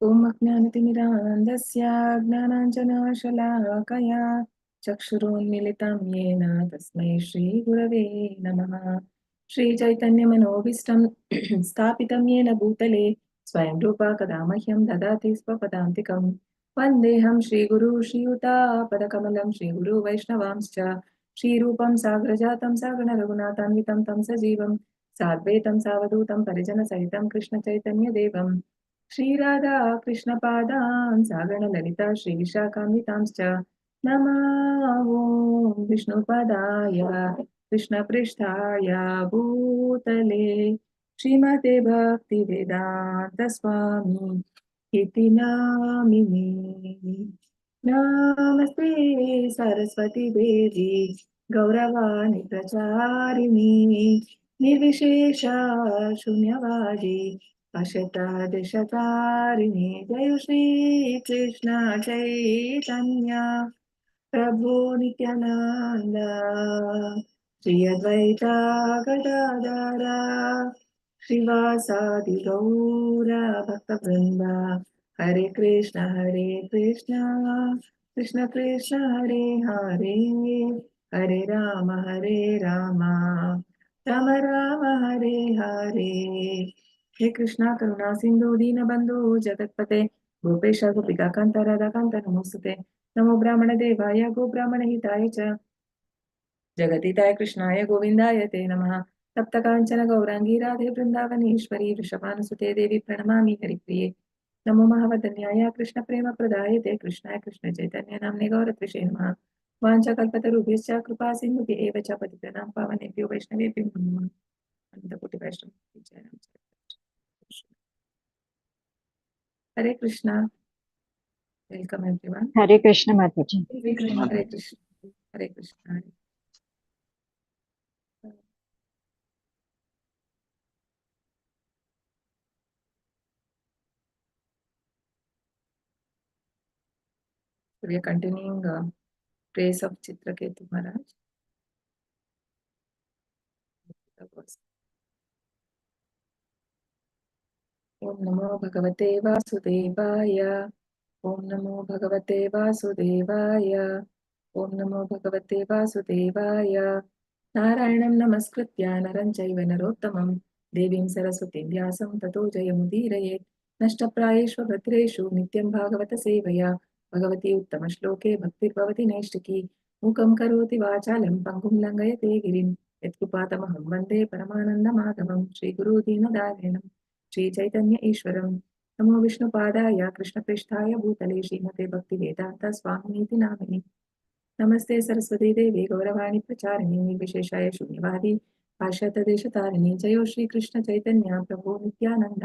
ॐ अज्ञानतिमिरान्धस्य ज्ञानाञ्जनशलाकया चक्षुरुन्मिलितं येन तस्मै श्रीगुरवे नमः। श्रीचैतन्यमनोभीष्टं स्थापितं येन भूतले स्वयं रूपा कदा मह्यं ददाति स्वपदान्तिकं। वन्देऽहं श्रीगुरु श्रीयुतापदकमलं श्रीगुरु वैष्णवांश्च श्रीरूपं साग्रजातं सागणरघुनाथान्वितं तं सजीवं साद्वैतं सावधूतं परिजनसहितं कृष्णचैतन्यदेवम् श्रीराधा कृष्णपादान् सागण ललिता श्रीविशाखान्वितांश्च नमो विष्णुपदाय कृष्णपृष्ठाय भूतले श्रीमते भक्तिवेदान्त स्वामी इति नामिने। नमस्ते सरस्वती देवी गौरवाणी प्रचारिणी निर्विशेष शून्यवादी अशता दशतारिणी जय श्री कृष्ण चैतन्य प्रभु नित्यानंद श्री अद्वैता गदाधर श्रीवासादि गौर भक्तवृंदा हरे कृष्ण कृष्ण कृष्ण हरे हरे हरे राम राम राम हरे हरे। हे कृष्णा करुणा सिंधु दीनबंधु जगत्पते गोपेश गोपिका कांत राधा कांत नमोस्तुते। नमो ब्राह्मण देवाय गो ब्राह्मण हिताय च जगतिताय कृष्णाय गोविंदाय ते नमः। तप्त कांचन गौरांगी राधे वृंदावनेश्वरी वृषभानुसुते देवी प्रणमामि हरिप्रिये। नमो महावदन्याय कृष्ण प्रेम प्रदाय ते कृष्णाय कृष्ण चैतन्य नाम्ने गौरत्रिषे नमः। वाञ्छाकल्पतरुभ्यश्च कृपा सिन्धुभ्यः एव च पतितानां पावनेभ्यो वैष्णवेभ्यो नमः। अनन्तकोटि वैष्णव जय राम। हरे कृष्णा। Welcome everyone. हरे कृष्ण माताजी। हरे कृष्ण हरे Krishna. We are continuing praise of Chitraketu Maharaj. Om Namo Bhagavate Vasudevaya. Om Namo Bhagavate Vasudevaya. Om Namo Bhagavate Vasudevaya. Narayanam Namaskritya Naram Chaiva Narottamam Devim Saraswatim Vyasam Tato Jayamudiraye Nashtaprayeshva Bhatreshu Nityam Bhagavata Sevaya Bhagavati Uttama Shloke Bhaktir Bhavati Naishtaki Mukam Karoti Vachalam Pangum Langayate Girim Yatkupatamaham Vande Paramananda Madhavam Shri Guru Dinadayanam Shri Chaitanya Ishwaram नमो विष्णुपादाय कृष्णपृष्ठाय भूतले श्रीमते भक्तिवेदान्त स्वामिनीति नामिनि। नमस्ते सरस्वती देवी गौरवाणी प्रचारिणी निर्विशेषाय शून्यवादी पाश्चात्यदेशतारिणी जयो श्री कृष्ण चैतन्य प्रभु नित्यानंद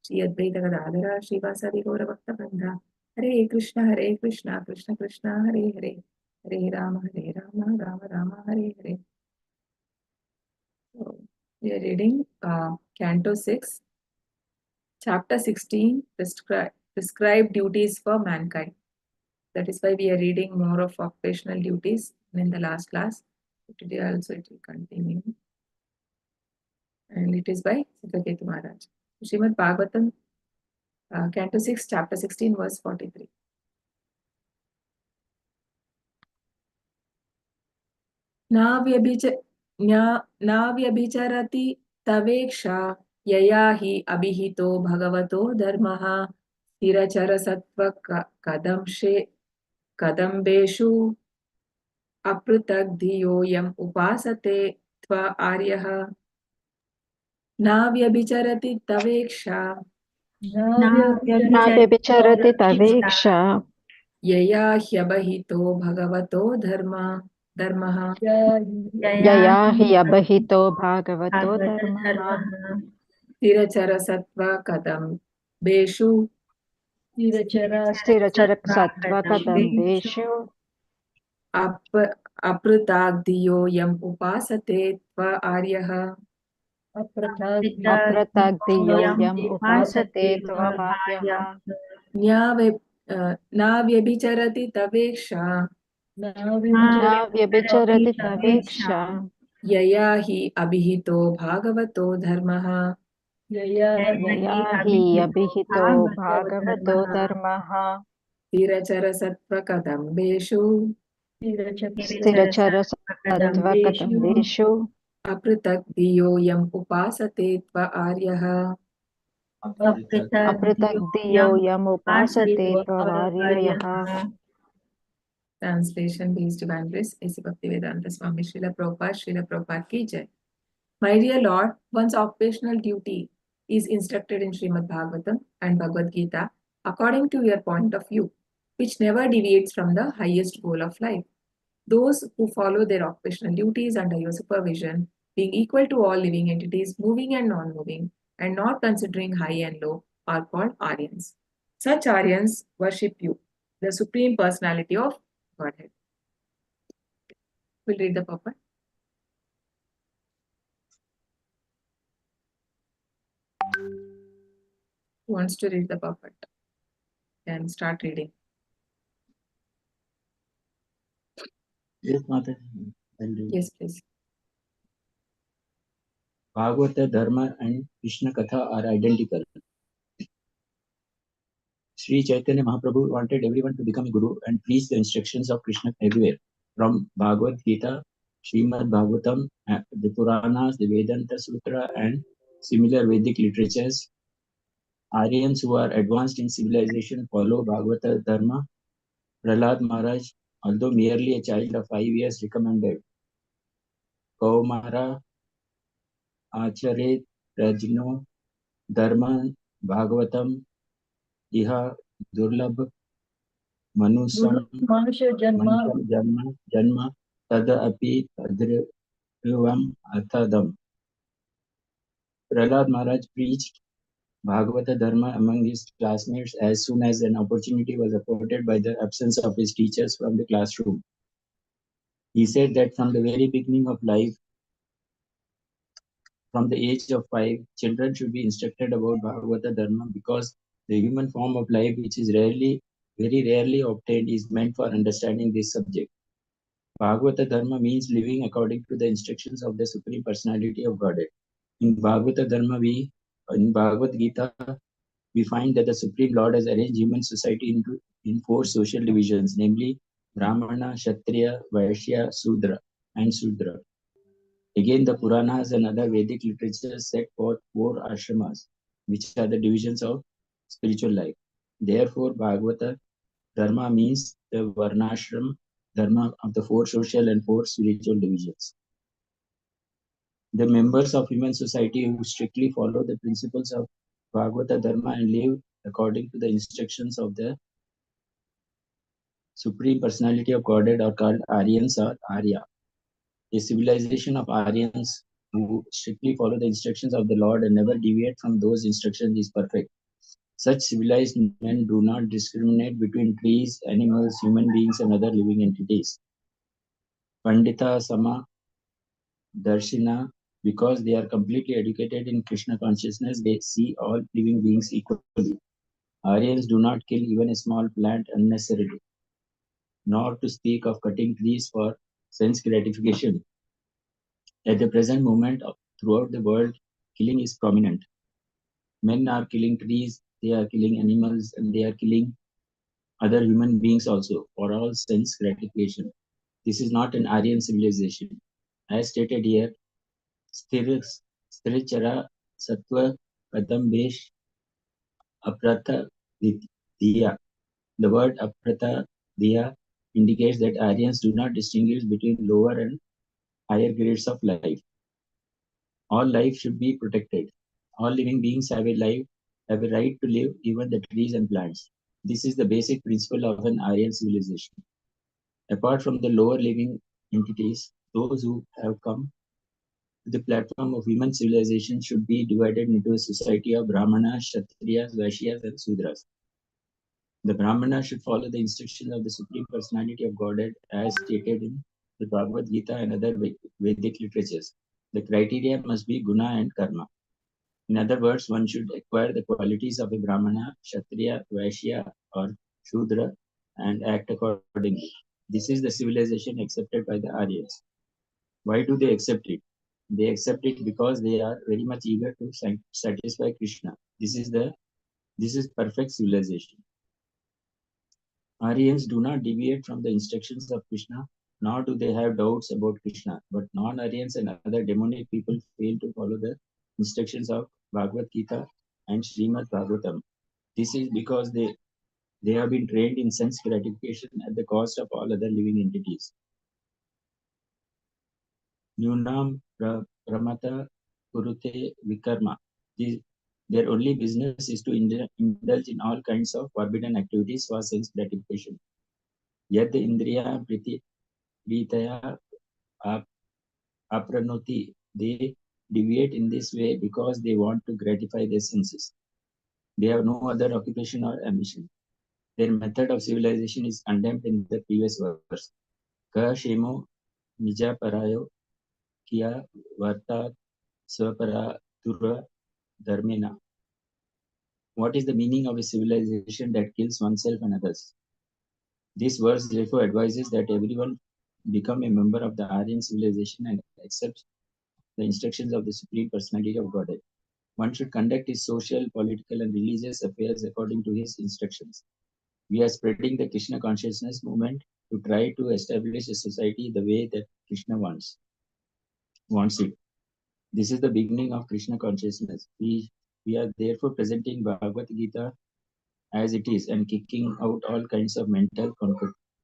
श्री अद्वैत गदाधर श्रीवासादि गौरभक्तवृंदा। हरे Krishna Krishna Krishna Hare Hare Hare Ram Ram Ram Hare Hare. So, we are reading Canto 6, Chapter 16, Prescribed Duties for Mankind. That is why we are reading more of occupational duties in the last class. Today also it will continue. And it is by Chitraketu Maharaj. Srimad Bhagavatam, Canto 6, Chapter 16, verse 43. नाव्यभिचरति तवेक्षा यया हि अभिहितो भगवतो धर्मः कदम्बेषु अपृथग्धियोऽयम् उपासते त्व आर्यः। नाव्यभिचरति तवेक्षा नाव्यभिचरति तवेक्षा यया ह्यभिहितो भगवतो धर्मः यया हि अभिहितो भागवतो धर्मः स्थिरचरसत्त्वकदम्बेषु स्थिरचरसत्त्वकदम्बेषु अपृथग्धियोऽयम् उपासते त्व आर्यः। अपृथग्धियोऽयम् उपासते त्वमार्यः। नाव्यभिचरति तवेक्षा नाव्यभिचरति तवेक्षा यया हि अभिहितो भागवतो धर्मः यया हि अभिहितो भागवतो धर्मः स्थिरचरसत्त्वकदम्बेषु स्थिरचरसत्त्वकदम्बेषु अपृथक् धियोऽयम् उपासते त्व आर्यः अपृथक् धियो यमुपासते त्ववार्ययः. Translation based divine bliss is Bhaktivedanta Swami Srila Prabhupada ki jai. My dear Lord, one's occupational duty is instructed in Srimad Bhagavatam and Bhagavad Gita according to your point of view, which never deviates from the highest goal of life. Those who follow their occupational duties under your supervision, being equal to all living entities, moving and non-moving, and not considering high and low, are called Aryans. Such Aryans worship you, the Supreme Personality of Godhead. We'll read the purport. Who wants to read the purport? Then start reading. Yes, Mata. Yes, please. Bhagavata, Dharma, and Krishna Katha are identical. Sri Chaitanya Mahaprabhu wanted everyone to become a guru and preach the instructions of Krishna everywhere. From Bhagavad Gita, Srimad Bhagavatam, the Puranas, the Vedanta Sutra, and similar Vedic literatures, Aryans who are advanced in civilization follow Bhagavata Dharma. Prahlad Maharaj, although merely a child of 5 years, recommended Kaumara Acharya Rajno Dharma Bhagavatam Iha Durlabh Manusam Janma Tada Api Adrivam Athadam. Prahlad Maharaj preached Bhagavata Dharma among his classmates as soon as an opportunity was afforded by the absence of his teachers from the classroom. He said that from the very beginning of life, from the age of 5, children should be instructed about Bhagavata Dharma because the human form of life, which is very rarely obtained, is meant for understanding this subject. Bhagavata Dharma means living according to the instructions of the Supreme Personality of Godhead. In Bhagavata Dharma, in Bhagavad Gita, we find that the Supreme Lord has arranged human society in 4 social divisions, namely Brahmana, Kshatriya, Vaishya, Sudra, and Sudra. Again, the Puranas and other Vedic literatures set forth 4 ashramas, which are the divisions of spiritual life. Therefore, Bhagavata Dharma means the Varnashram Dharma of the 4 social and 4 spiritual divisions. The members of human society who strictly follow the principles of Bhagavata Dharma and live according to the instructions of the Supreme Personality of Godhead are called Aryans or Arya. A civilization of Aryans who strictly follow the instructions of the Lord and never deviate from those instructions is perfect. Such civilized men do not discriminate between trees, animals, human beings, and other living entities. Pandita Sama Darshina, because they are completely educated in Krishna consciousness, they see all living beings equally. Aryans do not kill even a small plant unnecessarily, nor to speak of cutting trees for sense gratification. At the present moment, throughout the world, killing is prominent. Men are killing trees, they are killing animals, and they are killing other human beings also for all sense gratification. This is not an Aryan civilization. As stated here, Sthirichara Sattva Kadambesh Apratha Diya. The word Apratha Diya indicates that Aryans do not distinguish between lower and higher grades of life. All life should be protected. All living beings have a right to live, even the trees and plants. This is the basic principle of an Aryan civilization. Apart from the lower living entities, those who have come to the platform of human civilization should be divided into a society of Brahmanas, Kshatriyas, Vaishyas, and Sudras. The Brahmana should follow the instructions of the Supreme Personality of Godhead as stated in the Bhagavad Gita and other Vedic literatures. The criteria must be guna and karma. In other words, one should acquire the qualities of a Brahmana, Kshatriya, Vaishya, or Shudra and act accordingly. This is the civilization accepted by the Aryans. Why do they accept it? They accept it because they are very much eager to satisfy Krishna. This is perfect civilization. Aryans do not deviate from the instructions of Krishna, nor do they have doubts about Krishna. But non-Aryans and other demonic people fail to follow the instructions of Bhagavad Gita and Srimad Bhagavatam. This is because they have been trained in sense gratification at the cost of all other living entities. Nunam Pramata Kurute Vikarma. Their only business is to indulge in all kinds of forbidden activities for sense gratification. Yet the Indriya Pritaya Apranoti, they deviate in this way because they want to gratify their senses. They have no other occupation or ambition. Their method of civilization is condemned in the previous verse. Ka Shemo Nija Parayo Kia Varta Swapara Tura Dharmena. What is the meaning of a civilization that kills oneself and others? This verse therefore advises that everyone become a member of the Aryan civilization and accepts the instructions of the Supreme Personality of Godhead. One should conduct his social, political, and religious affairs according to his instructions. We are spreading the Krishna consciousness movement to try to establish a society the way that Krishna wants it. This is the beginning of Krishna consciousness. We are therefore presenting Bhagavad Gita as it is and kicking out all kinds of mental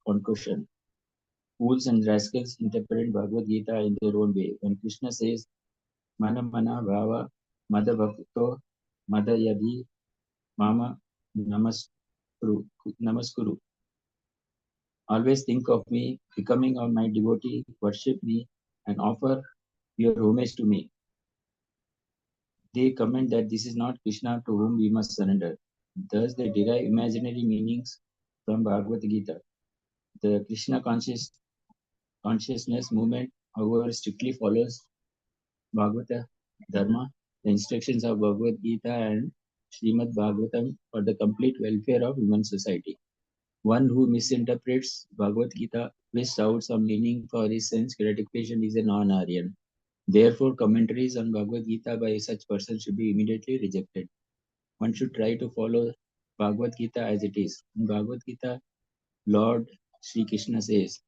concussion. Fools and rascals interpret Bhagavad Gita in their own way. When Krishna says, Mana Mana Bhava Mada Bhakto Mada Yadi Mama Namaskuru. Always think of me, becoming my devotee, worship me, and offer your homage to me. They comment that this is not Krishna to whom we must surrender. Thus, they derive imaginary meanings from Bhagavad Gita. The Krishna consciousness movement, however, strictly follows Bhagavata Dharma, the instructions of Bhagavad Gita and Srimad Bhagavatam for the complete welfare of human society. One who misinterprets Bhagavad Gita, twists out some meaning for his sense gratification, is a non-Aryan. Therefore, commentaries on Bhagavad Gita by such person should be immediately rejected. One should try to follow Bhagavad Gita as it is. In Bhagavad Gita, Lord Sri Krishna says,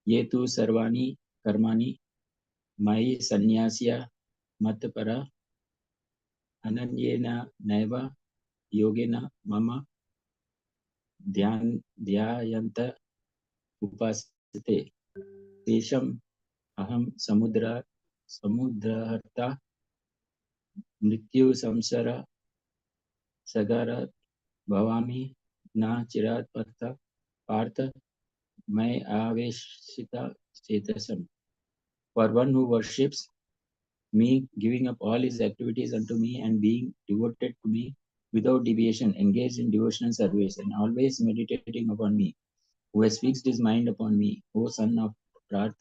Ye tu sarvani karmani mai sannyasya matpara ananyena naiva yogena mama dhyayanta upasate tesham aham samudraharta mrityu samsara sagara bhavami na chirat partha mai aveshita chetasam. For one who worships me, giving up all his activities unto me and being devoted to me without deviation, engaged in devotional service and always meditating upon me, who has fixed his mind upon me, O son of Parth,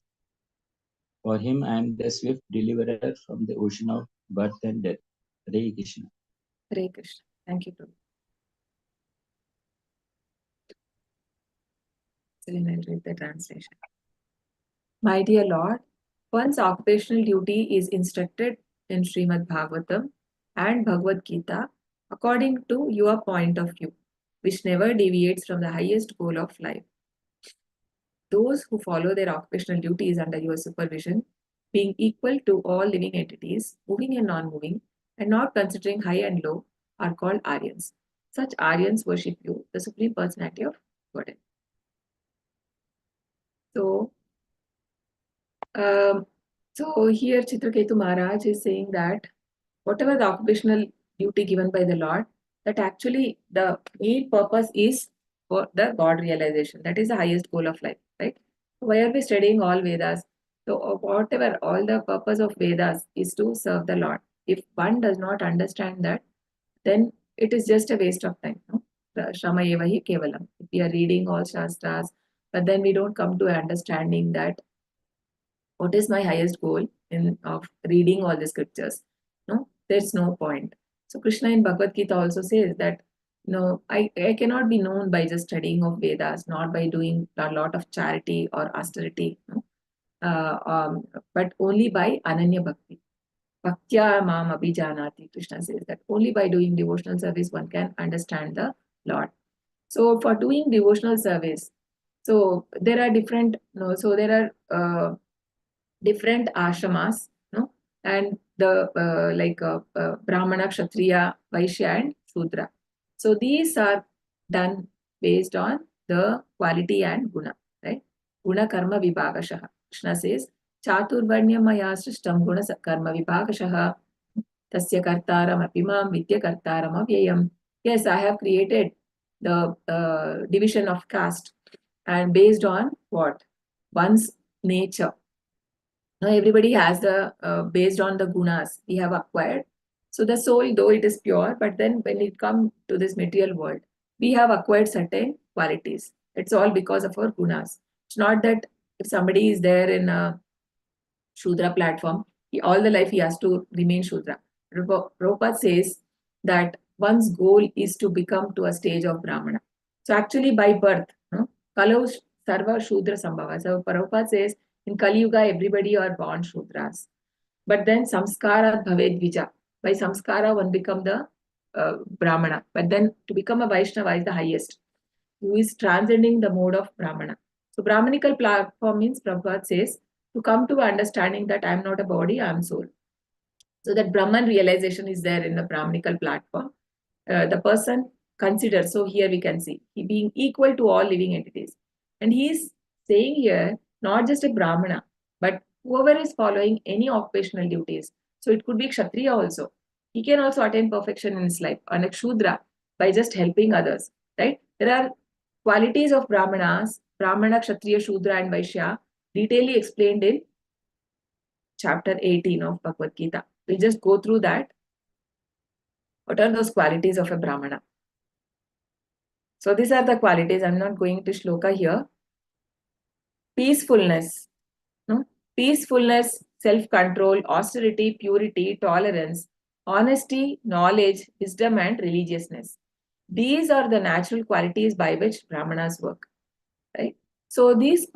for him I am the swift deliverer from the ocean of birth and death. Hare Krishna. Hare Krishna. Thank you, Prabhu. So then I'll read the translation. My dear Lord, one's occupational duty is instructed in Srimad Bhagavatam and Bhagavad Gita according to your point of view, which never deviates from the highest goal of life. Those who follow their occupational duties under your supervision, being equal to all living entities, moving and non-moving, and not considering high and low, are called Aryans. Such Aryans worship you, the Supreme Personality of Godhead. So here Chitraketu Maharaj is saying that whatever the occupational duty given by the Lord, that actually the main purpose is for the God realization. That is the highest goal of life, right? Why are we studying all Vedas? So whatever, all the purpose of Vedas is to serve the Lord. If one does not understand that, then it is just a waste of time. No? Shrama eva hi kevalam. If we are reading all Shastras, but then we don't come to understanding that what is my highest goal in of reading all the scriptures. No, there's no point. So Krishna in Bhagavad Gita also says that no, I cannot be known by just studying of Vedas, not by doing a lot of charity or austerity. No? but only by Ananya Bhakti. Bhaktya mam abhijanati, Krishna says that only by doing devotional service one can understand the Lord. So for doing devotional service, so there are different, different ashramas, no, and the Brahmana, Kshatriya, Vaishya, and Shudra. So these are done based on the quality and guna, right? Guna karma vibhagashaha. Krishna says, Chaturvarnyam maya srishtam guna karma vibhagashaha tasya kartaram apimam vidya kartaram avyayam. Yes, I have created the division of caste, and based on what? One's nature. Now everybody has the based on the gunas we have acquired. So the soul, though it is pure, but then when it comes to this material world, we have acquired certain qualities. It's all because of our gunas. It's not that if somebody is there in a Shudra platform, all the life he has to remain Shudra. Prabhupada says that one's goal is to become to a stage of Brahmana. So actually by birth, Kalau Sarva Shudra Sambhava. So Prabhupada says in Kali Yuga everybody are born Shudras. But then samskara bhaved vija. By samskara one become the Brahmana. But then to become a Vaishnava is the highest, who is transcending the mode of Brahmana. So Brahmanical platform means Prabhupada says to come to understanding that I am not a body, I am soul. So that Brahman realization is there in the Brahmanical platform. The person considers, so here we can see, he being equal to all living entities. And he is saying here, not just a Brahmana, but whoever is following any occupational duties. So it could be Kshatriya also. He can also attain perfection in his life. And a Shudra, by just helping others, right? There are qualities of Brahmanas, Brahmana, Kshatriya, Shudra, and Vaishya, detailedly explained in chapter 18 of Bhagavad Gita. We'll just go through that. What are those qualities of a Brahmana? So these are the qualities. I'm not going to shloka here. Peacefulness, no? Peacefulness, self-control, austerity, purity, tolerance, honesty, knowledge, wisdom, and religiousness. These are the natural qualities by which Brahmanas work, right? So these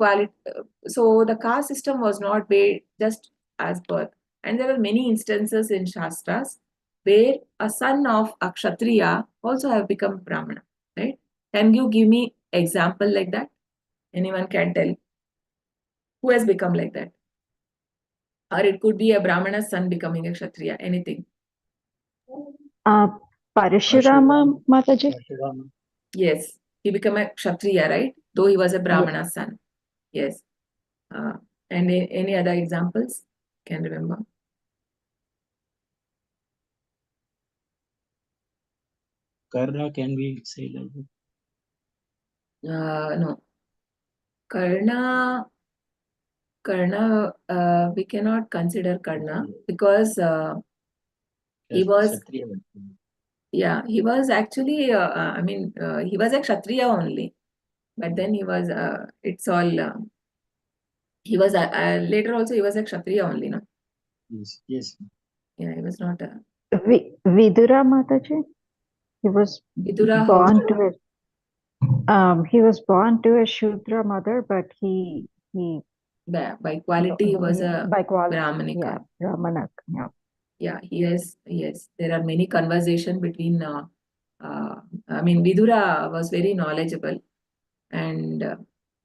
so the caste system was not made just as birth, and there were many instances in Shastras where a son of a Kshatriya also have become Brahmana, right? Can you give me example like that? Anyone can tell who has become like that? Or it could be a Brahmana's son becoming a Kshatriya, anything. Parashurama Mataji? Yes, he became a Kshatriya, right? Though he was a Brahmana's son. Yes. And any other examples? Can remember? Karna, can we say like that? No. Karna, we cannot consider Karna because he was, he was actually, he was a Kshatriya only. But then he was, he was, later also he was a Kshatriya only, no? Yes, yes. Yeah, he was not a... Vidura Mataji? He was Vidura born to a, he was born to a Shudra mother, but by quality he was a Brahmanika. Yeah, Brahmanak. Yeah. Yeah, yes. There are many conversations between, Vidura was very knowledgeable, and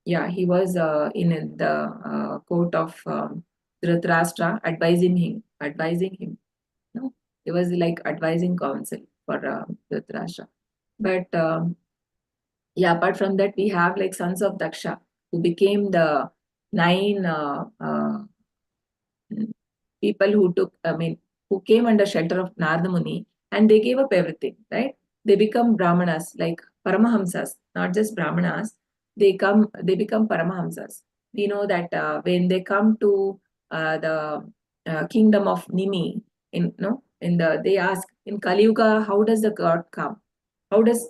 he was in the court of Dhritarashtra advising him. No, he was like advising counsel for Dhritarashtra. But apart from that, we have like sons of Daksha who became the 9 people who came under shelter of Narada Muni, and they gave up everything, right? They become Brahmanas, like Paramahamsas, not just Brahmanas. They become Paramahamsas. We know that when they come to the kingdom of Nimi, they ask in Kali Yuga, how does the God come? How does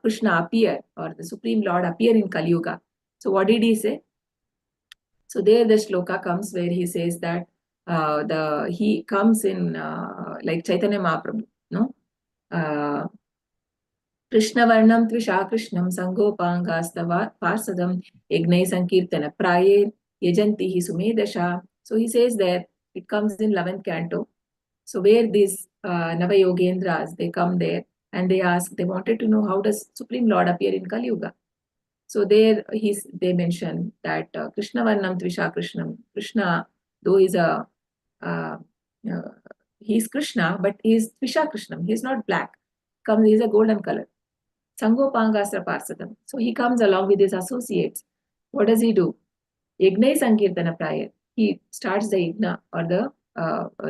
Krishna appear, or the Supreme Lord appear in Kali Yuga? So what did he say? So there the shloka comes where he says that he comes in like Chaitanya Mahaprabhu, no? Krishna Varnam Tvisha Krishnam Sangopangastava Parsadam Ignai Sankirtana Praye Yajanti hi sumedasha. So he says there, it comes in 11th canto. So where these Navayogendras, they come there and they ask, they wanted to know how does Supreme Lord appear in Kali Yuga. So there they mention that Krishna Varnam Tvisha Krishnam. Krishna, though is a uh, uh, he's Krishna, but he's Tvisha Krishnam. He's not black. He's a golden color. Sangopangastra Parsadam. So he comes along with his associates. What does he do? Yajna Sankirtana prayer. He starts the yajna or the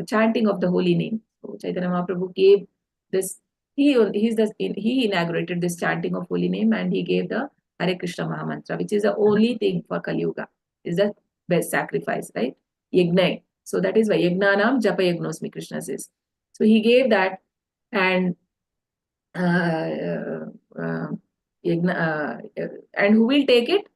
chanting of the holy name. So Chaitanya Mahaprabhu gave this. He inaugurated this chanting of holy name and he gave the Hare Krishna Mahamantra, which is the only thing for Kali Yuga. Is the best sacrifice, right? Yajna. So that is why Yagnanam Japa Yagnosmi Krishna says. So he gave that, and and who will take it?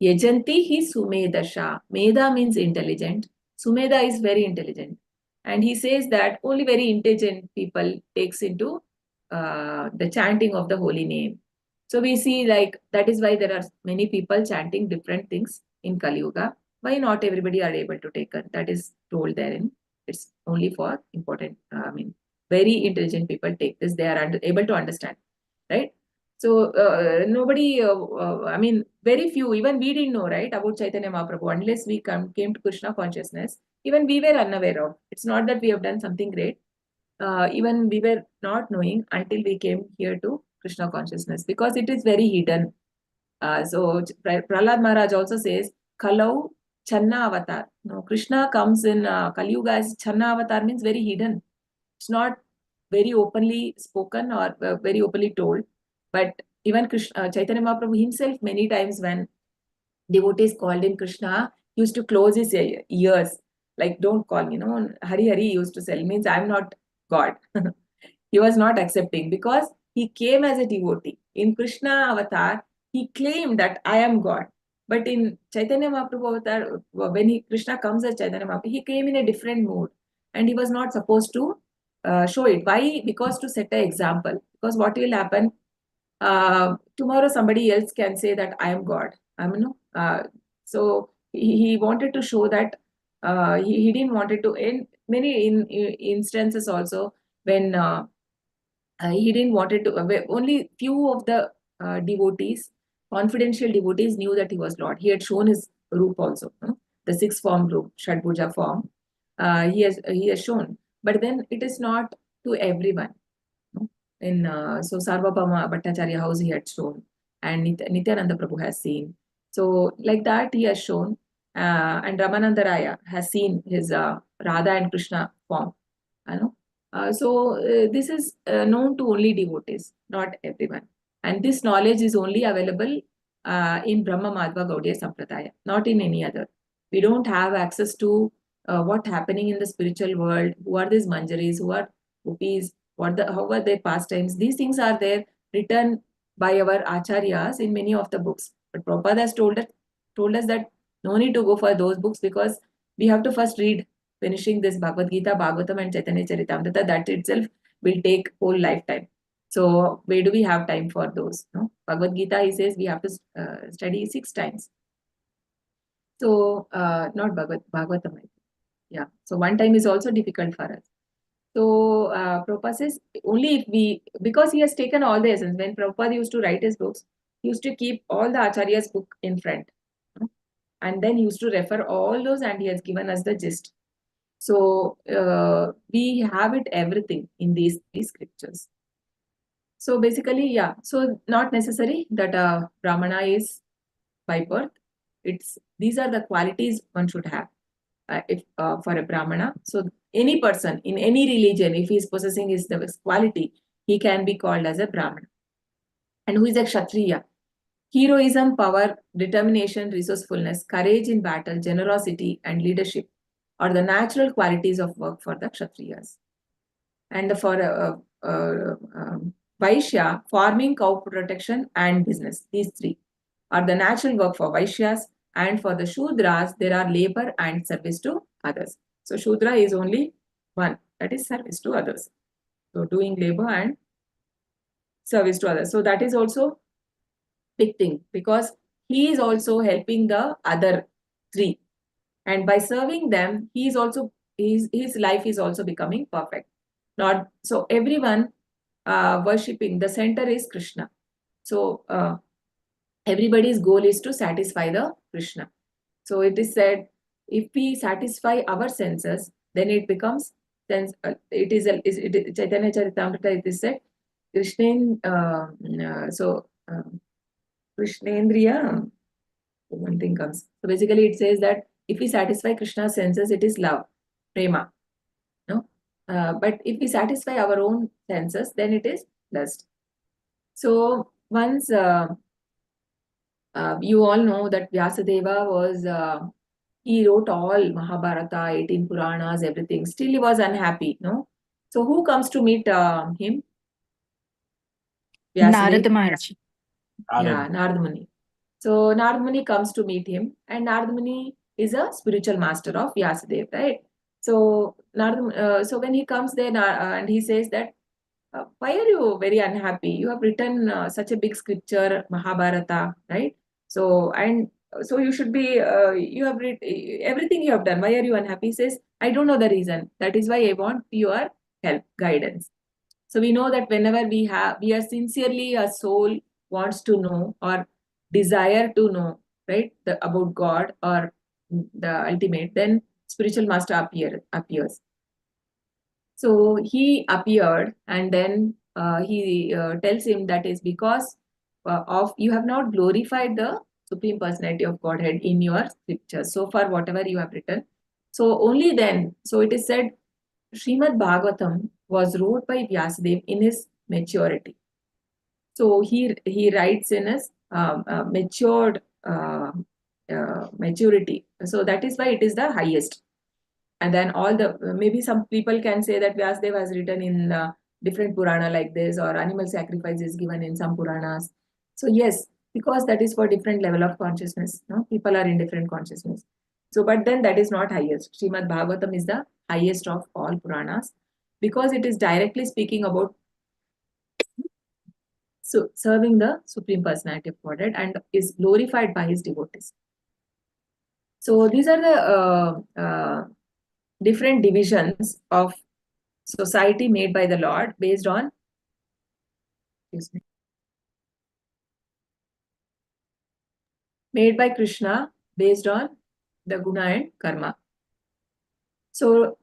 Yajanti hi sumedasha. Meda means intelligent. Sumeda is very intelligent. And he says that only very intelligent people takes into the chanting of the holy name. So we see like that is why there are many people chanting different things in Kali Yuga. Why not everybody are able to take it? That is told therein. It's only for important, very intelligent people take this. They are able to understand, right? So nobody, very few, even we didn't know, right, about Chaitanya Mahaprabhu unless we came to Krishna consciousness. Even we were unaware of. It's not that we have done something great. Even we were not knowing until we came here to Krishna consciousness, because it is very hidden. So Prahlad Maharaj also says, Kalau Channa Avatar. No, Krishna comes in Kali Yuga as Channa Avatar, means very hidden. It's not very openly spoken or very openly told. But even Krishna, Chaitanya Mahaprabhu himself, many times when devotees called him Krishna, he used to close his ears. Like, don't call me, Hari Hari used to say, means I'm not God. He was not accepting because he came as a devotee. In Krishna avatar, he claimed that I am God. But in Chaitanya Mahaprabhu avatar, when Krishna comes as Chaitanya Mahaprabhu, he came in a different mood. And he was not supposed to show it. Why? Because to set an example. Because what will happen? Tomorrow somebody else can say that I am God. So he wanted to show that he didn't want it to. In many instances also, when he didn't want it to. Only few of the devotees, confidential devotees, knew that he was Lord. He had shown his roop also, the six form roop, Shadbhuja form. He has shown, but then it is not to everyone. In so Sarvabhauma Bhattacharya house he had shown, and Nityananda Prabhu has seen. So like that he has shown, and Ramananda Raya has seen his Radha and Krishna form. This is known to only devotees, not everyone. And this knowledge is only available in Brahma Madhva Gaudiya Sampradaya, not in any other. We don't have access to what's happening in the spiritual world, who are these manjaris, who are gopis, how are their pastimes. These things are there written by our acharyas in many of the books. But Prabhupada has told us that no need to go for those books, because we have to first read finishing this Bhagavad Gita, Bhagavatam and Chaitanya Charitamrita. That itself will take whole lifetime. So where do we have time for those? No? Bhagavad Gita, he says we have to study 6 times. So not Bhagavatam. Yeah. So one time is also difficult for us. So Prabhupada says only if because he has taken all the essence. When Prabhupada used to write his books, he used to keep all the Acharya's book in front. And then he used to refer all those, and he has given us the gist. So we have it everything in these 3 scriptures. So basically, yeah. So not necessary that Brahmana is by birth. These are the qualities one should have if for a Brahmana. So any person in any religion, if he is possessing this quality, he can be called as a Brahmana. And who is a Kshatriya? Heroism, power, determination, resourcefulness, courage in battle, generosity, and leadership are the natural qualities of work for the Kshatriyas. And for Vaishya, farming, cow protection, and business. These 3 are the natural work for Vaishyas. And for the Shudras, there are labor and service to others. So Shudra is only one, that is service to others. So doing labor and service to others. So that is also big thing, because he is also helping the other 3. And by serving them, he is also his life is also becoming perfect. Not so everyone worshipping, the center is Krishna. So everybody's goal is to satisfy the Krishna. So it is said, if we satisfy our senses, then it becomes sense. Chaitanya Charitamrita. It is said, Krishnendriya. One thing comes. So basically, it says that if we satisfy Krishna's senses, it is love, prema. No, but if we satisfy our own senses, then it is lust. So once you all know that Vyasadeva was he wrote all Mahabharata, 18 Puranas, everything. Still, he was unhappy. No, so who comes to meet him? Narada Maharaj. Yeah, Narada Muni. So Narada Muni comes to meet him, and Narada Muni is a spiritual master of Vyasadeva, right? So so when he comes there and he says that, why are you very unhappy? You have written such a big scripture, Mahabharata, right? So so you should be, you have read everything you have done. Why are you unhappy? He says, I don't know the reason. That is why I want your help, guidance. So we know that whenever we are sincerely, a soul wants to know or desire to know, right, about God or the ultimate, then spiritual master appears. So he appeared, and then he tells him that is because of you have not glorified the Supreme Personality of Godhead in your scriptures so far, whatever you have written. So only then, so it is said, Srimad Bhagavatam was wrote by Vyasadeva in his maturity. So he writes in his matured maturity. So that is why it is the highest. And then maybe some people can say that Vyasadeva has written in different Purana like this, or animal sacrifice is given in some Puranas. So yes, because that is for different level of consciousness. No? People are in different consciousness. So, but then that is not highest. Srimad Bhagavatam is the highest of all Puranas because it is directly speaking about serving the Supreme Personality of Godhead and is glorified by his devotees. So these are the different divisions of society made by the Lord based on, made by Krishna based on the guna and karma. So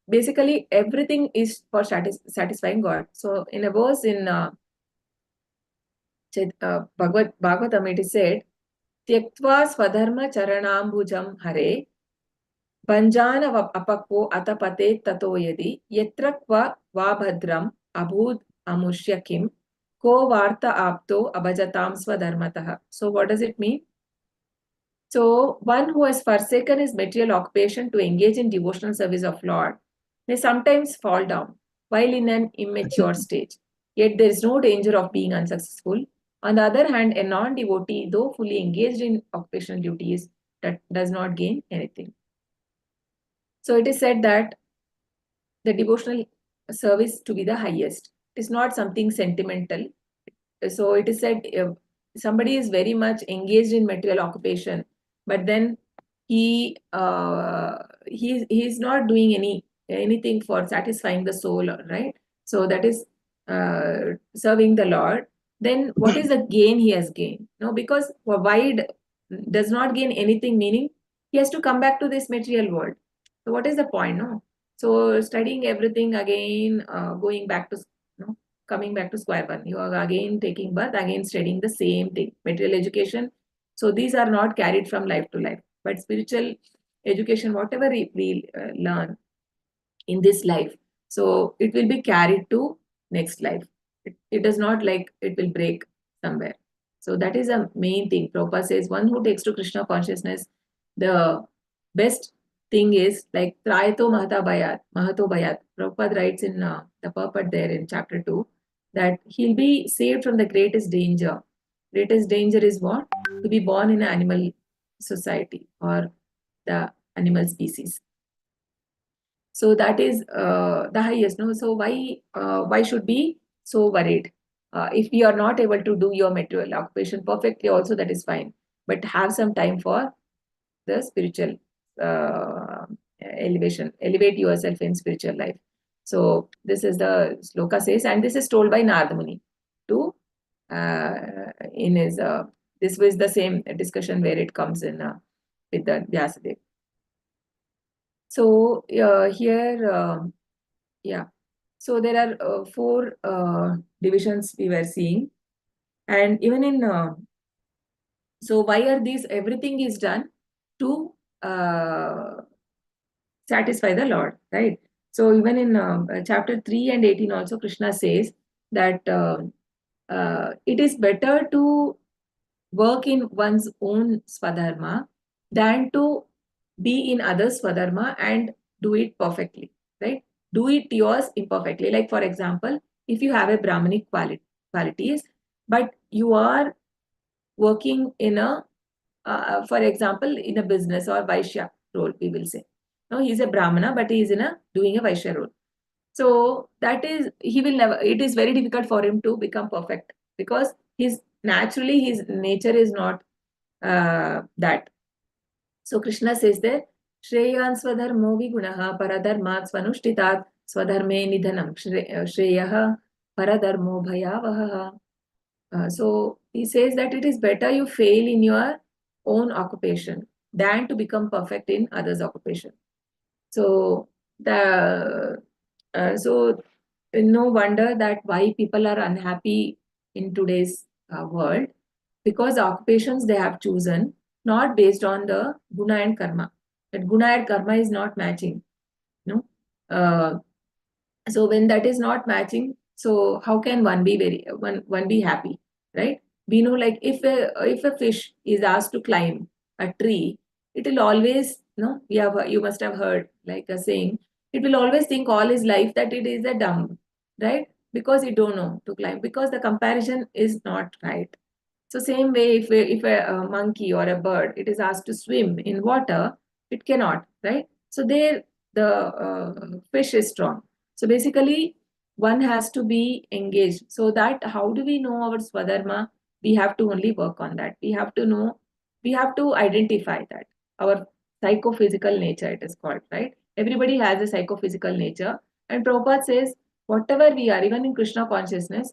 basically everything is for satisfying God. So in a verse in Bhagavatam, it is said, Tyaktva swadharma charanambhujam hare Banjana apakko atapate tato yadi yatra kva vabhadram abhud amushya kim ko varta apto abhajatam swadharmatah. So what does it mean? So one who has forsaken his material occupation to engage in devotional service of Lord may sometimes fall down while in an immature stage. Yet there is no danger of being unsuccessful. On the other hand, a non-devotee, though fully engaged in occupational duties, that does not gain anything. So it is said that the devotional service to be the highest. It is not something sentimental. So it is said if somebody is very much engaged in material occupation, but then he is not doing anything for satisfying the soul, right? So that is serving the Lord. Then what is the gain he has gained? No, because why does not gain anything, meaning he has to come back to this material world. So what is the point? No. So studying everything again, going back to coming back to square one. You are again taking birth, again studying the same thing. Material education. So these are not carried from life to life. But spiritual education, whatever we learn in this life, so it will be carried to next life. It does not like it will break somewhere. So that is a main thing. Prabhupada says one who takes to Krishna consciousness, the best thing is like Trayato Mahato Bhayat. Prabhupada writes in the purport there in chapter 2 that he'll be saved from the greatest danger. Greatest danger is what? To be born in an animal society or the animal species. So that is the highest. No, so why should be so worried? If we are not able to do your material occupation perfectly, also that is fine. But have some time for the spiritual elevate yourself in spiritual life. So this is the sloka says, and this is told by Narada Muni to in his this was the same discussion where it comes in with the Vyasadeva. So here, yeah. So there are 4 divisions we were seeing, and even in so why are these? Everything is done to satisfy the Lord, right? So even in chapter 3 and 18 also, Krishna says that it is better to work in one's own swadharma than to be in others' swadharma and do it perfectly, right? Do it yours imperfectly. Like for example, if you have a Brahmanic qualities, but you are working in a, for example, in a business or Vaishya role, we will say. No, he's a Brahmana, but he is in a doing a Vaishya role. So that is, he will never, it is very difficult for him to become perfect because his naturally his nature is not that. So Krishna says there, Shreyan swadharmo vigunaha paradharmat svanushthitat swadharme nidhanam shreyaha paradharmo bhayavaha. So he says that it is better you fail in your own occupation than to become perfect in others' occupation. So so no wonder that why people are unhappy in today's world, because the occupations they have chosen not based on the guna and karma. That guna and karma is not matching. No. So when that is not matching, so how can one be one be happy, right? We know, like if a fish is asked to climb a tree, it will always, no, you must have heard like a saying, it will always think all his life that it is a dumb, right? Because it don't know to climb, because the comparison is not right. So same way, if a monkey or a bird, it is asked to swim in water, it cannot, right? So there the fish is strong. So basically, one has to be engaged. So that how do we know our swadharma? We have to only work on that. We have to know, we have to identify that. Our psychophysical nature, it is called, right? Everybody has a psychophysical nature. And Prabhupada says, whatever we are, even in Krishna consciousness,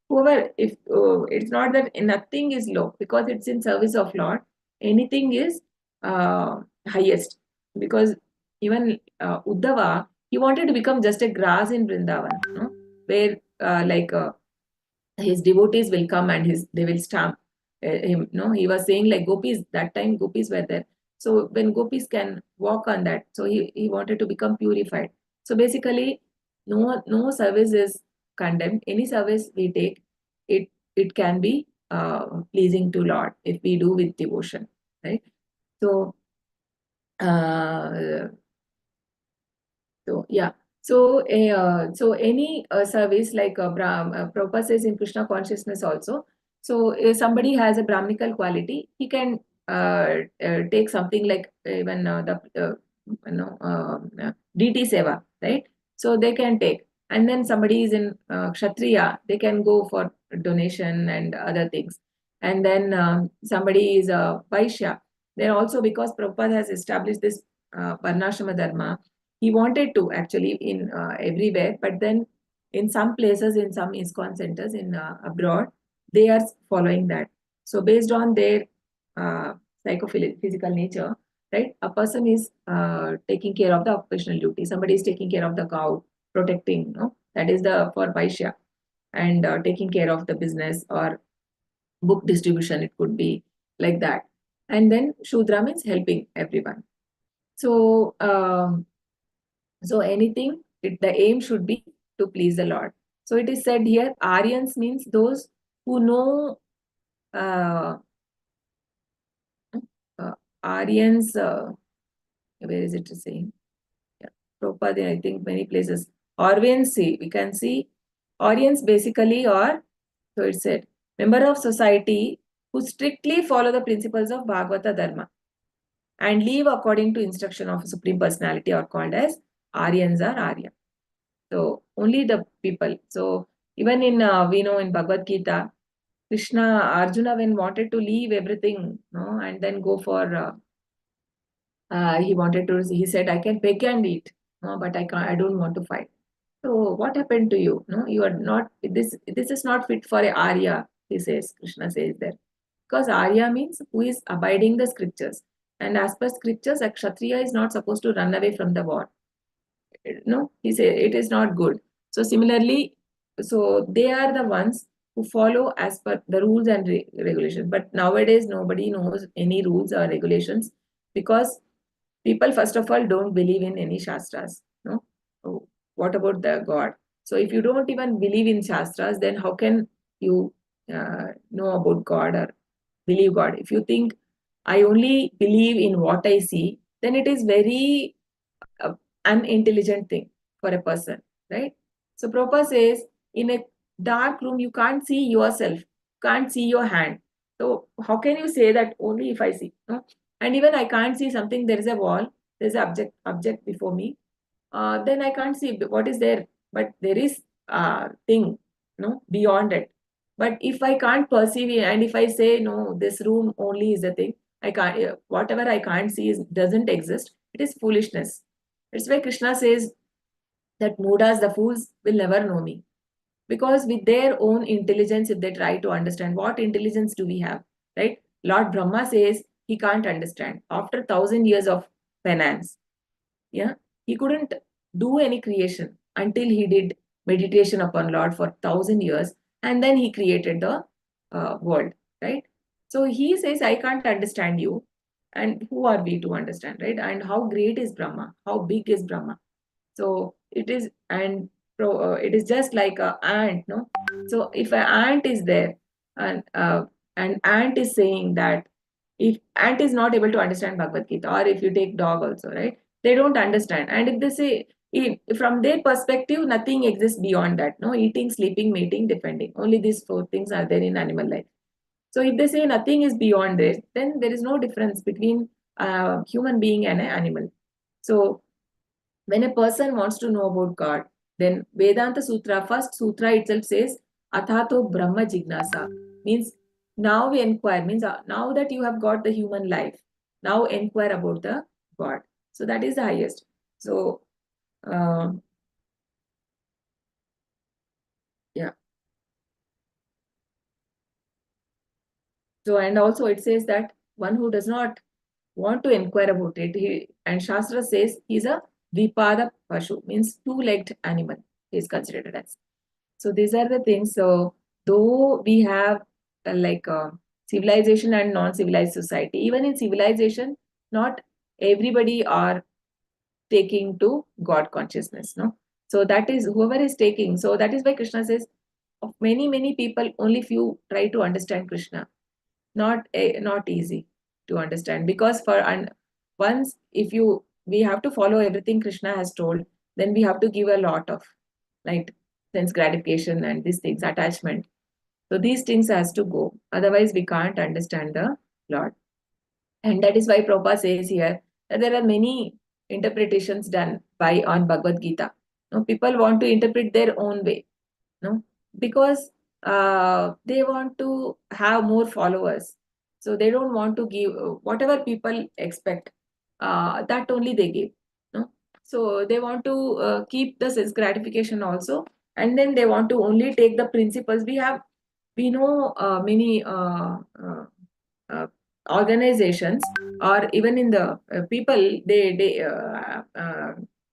whoever, if it's not that nothing is low because it's in service of Lord, anything is highest. Because even Uddhava, he wanted to become just a grass in Vrindavan, no? Where his devotees will come and they will stamp him. No, he was saying like gopis, that time gopis were there. So when gopis can walk on that, so he wanted to become purified. So basically, no service is condemned. Any service we take, it can be pleasing to Lord if we do with devotion, right? So uh, so yeah. So any service like Prabhupada says in Krishna consciousness also. So if somebody has a Brahminical quality, he can take something like even DT seva, right? So they can take. And then somebody is in Kshatriya, they can go for donation and other things. And then somebody is a Vaishya. Then also, because Prabhupada has established this Varnashrama Dharma, he wanted to actually in everywhere, but then in some places, in some ISKCON centers in abroad, they are following that. So based on their psychophysical nature, right? A person is taking care of the occupational duty. Somebody is taking care of the cow, protecting. No, that is the for Vaishya, and taking care of the business or book distribution. It could be like that. And then Shudra means helping everyone. So. So anything, the aim should be to please the Lord. So it is said here, Aryans means those who know uh, Aryans, where is it saying? Yeah. Prabhupada, I think many places. Aryans, see, we can see Aryans basically are, so it said, member of society who strictly follow the principles of Bhagavata Dharma and live according to instruction of Supreme Personality are called as Aryans or Arya. So only the people. So even in we know in Bhagavad Gita, Krishna, Arjuna when wanted to leave everything, no, and then go for he said, I can beg and eat, no, but I don't want to fight. So what happened to you? No, you are not, this is not fit for a Arya, he says, Krishna says there. Because Arya means who is abiding the scriptures. And as per scriptures, a Kshatriya is not supposed to run away from the war. No, he said it is not good. So similarly, so they are the ones who follow as per the rules and regulations. But nowadays, nobody knows any rules or regulations because people, first of all, don't believe in any Shastras. No, so what about the God? So if you don't even believe in Shastras, then how can you know about God or believe God? If you think I only believe in what I see, then it is very uh, unintelligent thing for a person, right? So Prabhupada says, in a dark room, you can't see yourself, can't see your hand. So how can you say that only if I see? No? And even I can't see something, there is a wall, there's an object before me. Then I can't see what is there, but there is a thing, no, beyond it. But if I can't perceive it, and if I say no, this room only is the thing, I can't. Whatever I can't see doesn't exist. It is foolishness. That's why Krishna says that Mudas, the fools, will never know me. Because with their own intelligence, if they try to understand, what intelligence do we have? Right? Lord Brahma says he can't understand. After 1,000 years of penance, yeah, he couldn't do any creation until he did meditation upon Lord for 1,000 years, and then he created the world, right? So he says, I can't understand you. And who are we to understand, right? And how great is Brahma? How big is Brahma? So it is, and it is just like a ant, no? So if an ant is there, and an ant is saying that, if ant is not able to understand Bhagavad Gita, or if you take dog also, right? They don't understand. And if they say, from their perspective, nothing exists beyond that. No, eating, sleeping, mating, defending. Only these four things are there in animal life. So if they say nothing is beyond this, then there is no difference between a human being and an animal. So when a person wants to know about God, then Vedanta Sutra, first sutra itself says, Athato Brahma Jignasa, means now we inquire, means now that you have got the human life, now inquire about the God. So that is the highest. So, yeah. So, and also it says that one who does not want to inquire about it, and Shastra says he's a Vipada Pashu, means two-legged animal, he is considered as. So these are the things. So though we have civilization and non-civilized society, even in civilization, not everybody are taking to God consciousness. No, so that is whoever is taking. So that is why Krishna says, of many people, only few try to understand Krishna. Not easy to understand, because once if you we have to follow everything Krishna has told, then we have to give a lot of like sense gratification and these things, attachment. So these things has to go, otherwise we can't understand the Lord. And that is why Prabhupada says here that there are many interpretations done by on Bhagavad Gita. No, people want to interpret their own way, no, because they want to have more followers, so they don't want to give whatever people expect, that only they give, no. So they want to keep the sense gratification also, and then they want to only take the principles. We know many uh, organizations, or even in the people,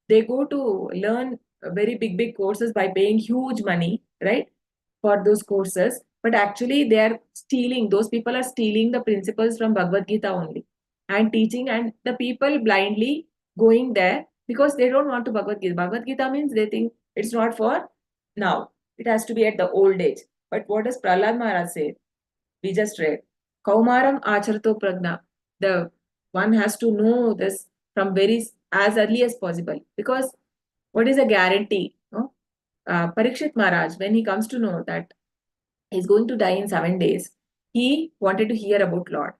they go to learn very big courses by paying huge money, right, for those courses, but actually they are stealing, those people are stealing the principles from Bhagavad Gita only and teaching, and the people blindly going there because they don't want to Bhagavad Gita means they think it's not for now, it has to be at the old age. But what does Prahlad Maharaj say? We just read, Kaumaram Acharto Pragna. The one has to know this from very as early as possible, because what is a guarantee? No? Parikshit Maharaj, when he comes to know that he's going to die in 7 days, he wanted to hear about Lord.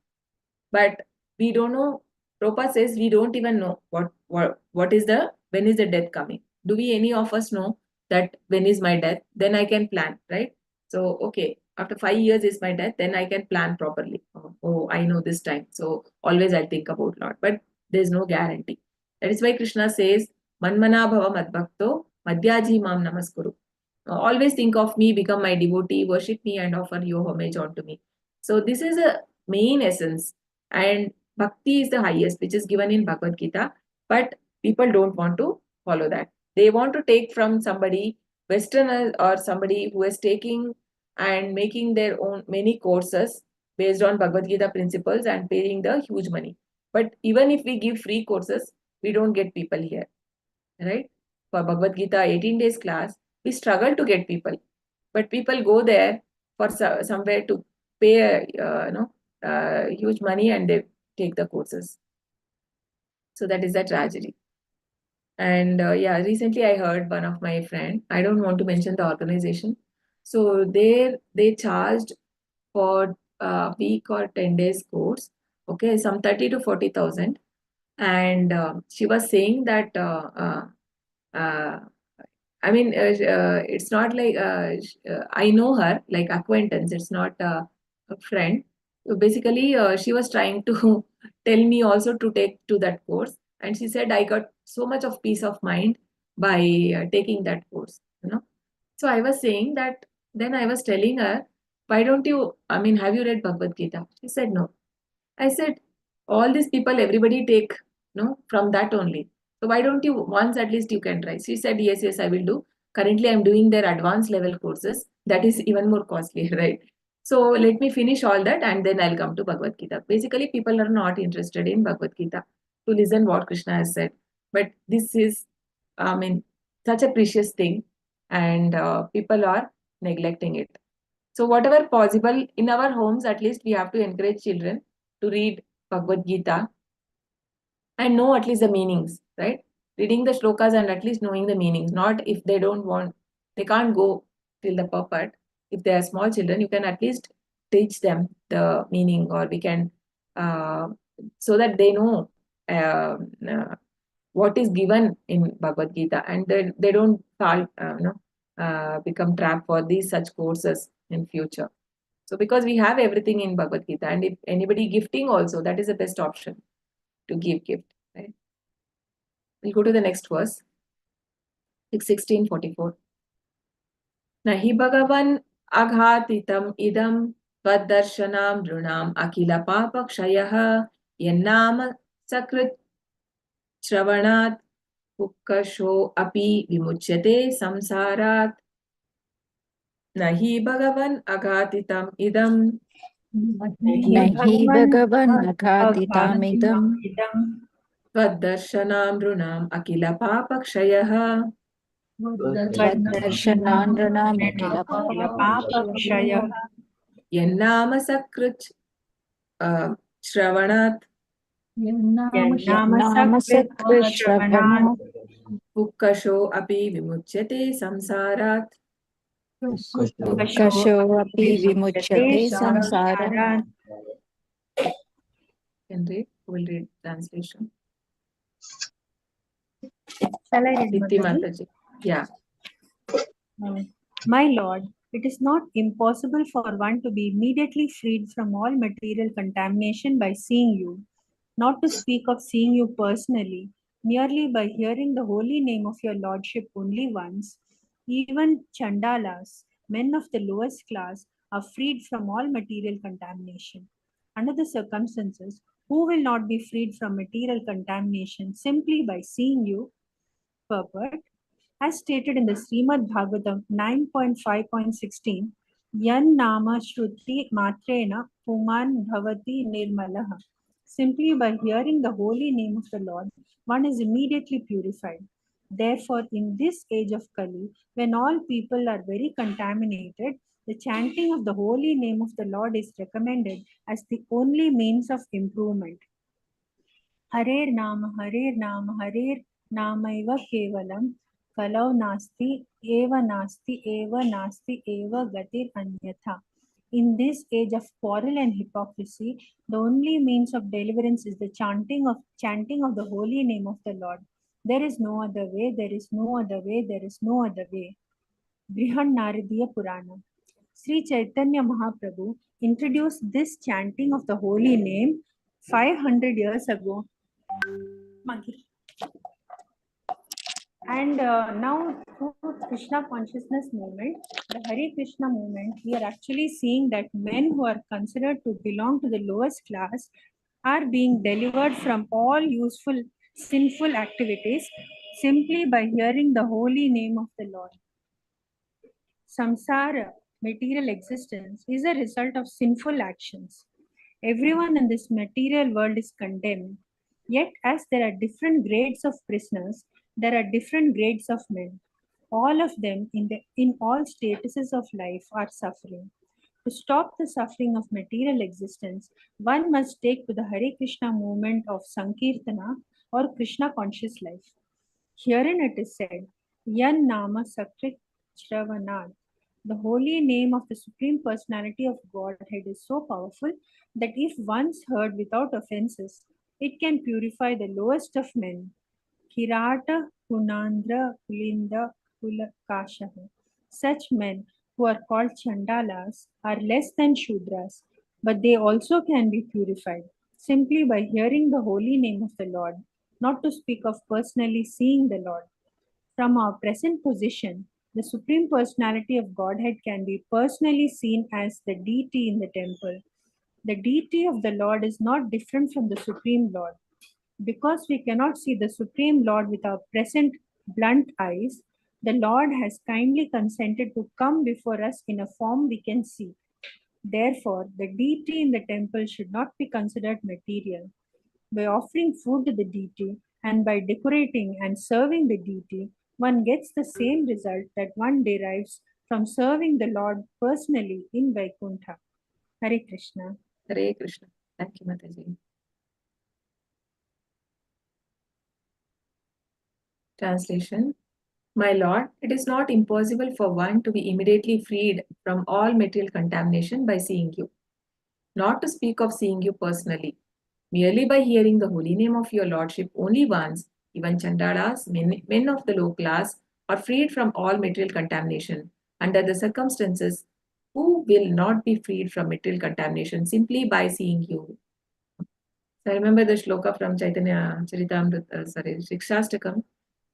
But we don't know. Prabhupada says we don't even know what is the when is the death coming. Do we any of us know that when is my death? Then I can plan, right? So okay, after 5 years is my death, then I can plan properly. Oh, I know this time. So always I'll think about Lord. But There's no guarantee. That is why Krishna says, Manmana bhava madbhakto madhyaji mam namaskuru. Always think of me, become my devotee, worship me and offer your homage unto me. So this is a main essence. And bhakti is the highest, which is given in Bhagavad Gita. But people don't want to follow that. They want to take from somebody, Westerner or somebody who is taking and making their own many courses based on Bhagavad Gita principles and paying the huge money. But even if we give free courses, we don't get people here, right? For Bhagavad Gita 18 days class, we struggle to get people, but people go there for somewhere to pay, huge money and they take the courses. So that is the tragedy. And recently I heard one of my friend, I don't want to mention the organization. So they charged for a week or 10 days course, okay, some 30 to 40,000. And she was saying that it's not like I know her like acquaintance. It's not a friend. So basically, she was trying to tell me also to take to that course, and she said I got so much of peace of mind by taking that course. So I was saying that. Then I was telling her, why don't you? I mean, have you read Bhagavad Gita? She said no. I said, all these people, everybody take, from that only. So why don't you, once at least you can try. She said, yes, I will do. Currently, I'm doing their advanced level courses. That is even more costly, right? So let me finish all that and then I'll come to Bhagavad Gita. Basically, people are not interested in Bhagavad Gita to listen what Krishna has said. But this is, such a precious thing and people are neglecting it. So whatever possible in our homes, at least we have to encourage children to read Bhagavad Gita and know at least the meanings, right? Reading the shlokas and at least knowing the meanings. Not if they don't want, they can't go till the purport. If they are small children, you can at least teach them the meaning, or we can, so that they know uh, what is given in Bhagavad Gita, and they don't become trapped for these such courses in future. So because we have everything in Bhagavad Gita, and if anybody gifting also, that is the best option to give gift. Right? We'll go to the next verse. 16:44. Nahi Bhagavan aghatitam idam tvad-darshanam drunam akila papakshayah yannama sakrit shravanat pukkasho api vimuchyate samsarat. Nahi Bhagavan aghatitam idam Nahi Bhagavan aghatitamidam tvad-darshanam drunam akila papakshayah tvad-darshanandranam akila papakshayah yannama sakrit shravanat Namasakrit Shravanat pukkasho api vimuchyate samsarat. Pukkasho api vimuchyate samsara. Can read? We'll read translation. Shall I read, Diti Mataji? Mataji. Yeah. My Lord, it is not impossible for one to be immediately freed from all material contamination by seeing you, not to speak of seeing you personally, merely by hearing the holy name of your Lordship only once. Even Chandalas, men of the lowest class, are freed from all material contamination. Under the circumstances, who will not be freed from material contamination simply by seeing you? Purport. As stated in the Srimad Bhagavatam 9.5.16, Yan Nama Shruti Matrena Puman Bhavati Nirmalaha. Simply by hearing the holy name of the Lord, one is immediately purified. Therefore, in this age of Kali, when all people are very contaminated, the chanting of the holy name of the Lord is recommended as the only means of improvement. Harer Nama, Harer Namaiva Kevalam, Kalau Nasti, Eva Nasti, Eva Gatir Anyatha. In this age of quarrel and hypocrisy, the only means of deliverance is the chanting of the holy name of the Lord. There is no other way, there is no other way, there is no other way. Brihan Naradiya Purana. Sri Chaitanya Mahaprabhu introduced this chanting of the holy name 500 years ago. Monkey. And now through Krishna consciousness movement, the Hare Krishna movement, we are actually seeing that men who are considered to belong to the lowest class are being delivered from all useful sinful activities simply by hearing the holy name of the Lord. Samsara, material existence, is a result of sinful actions. Everyone in this material world is condemned. Yet, as there are different grades of prisoners, there are different grades of men. All of them in all statuses of life are suffering. To stop the suffering of material existence, one must take to the Hare Krishna movement of Sankirtana or Krishna conscious life. Herein it is said, Yan Nama Sakrit Shravanad. The holy name of the Supreme Personality of Godhead is so powerful that if once heard without offenses, it can purify the lowest of men. Kirata Punandra Kulinda Kulakashaha. Such men who are called Chandalas are less than Shudras, but they also can be purified simply by hearing the holy name of the Lord, not to speak of personally seeing the Lord. From our present position, the Supreme Personality of Godhead can be personally seen as the deity in the temple. The deity of the Lord is not different from the Supreme Lord. Because we cannot see the Supreme Lord with our present blunt eyes, the Lord has kindly consented to come before us in a form we can see. Therefore, the deity in the temple should not be considered material. By offering food to the deity and by decorating and serving the deity, one gets the same result that one derives from serving the Lord personally in Vaikuntha. Hare Krishna. Hare Krishna. Thank you, Mataji. Translation. My Lord, it is not impossible for one to be immediately freed from all material contamination by seeing you, not to speak of seeing you personally. Merely by hearing the holy name of your Lordship only once, even Chandalas, men of the low class, are freed from all material contamination. Under the circumstances, who will not be freed from material contamination simply by seeing you? So I remember the shloka from Chaitanya Charitamrita, Shikshastakam.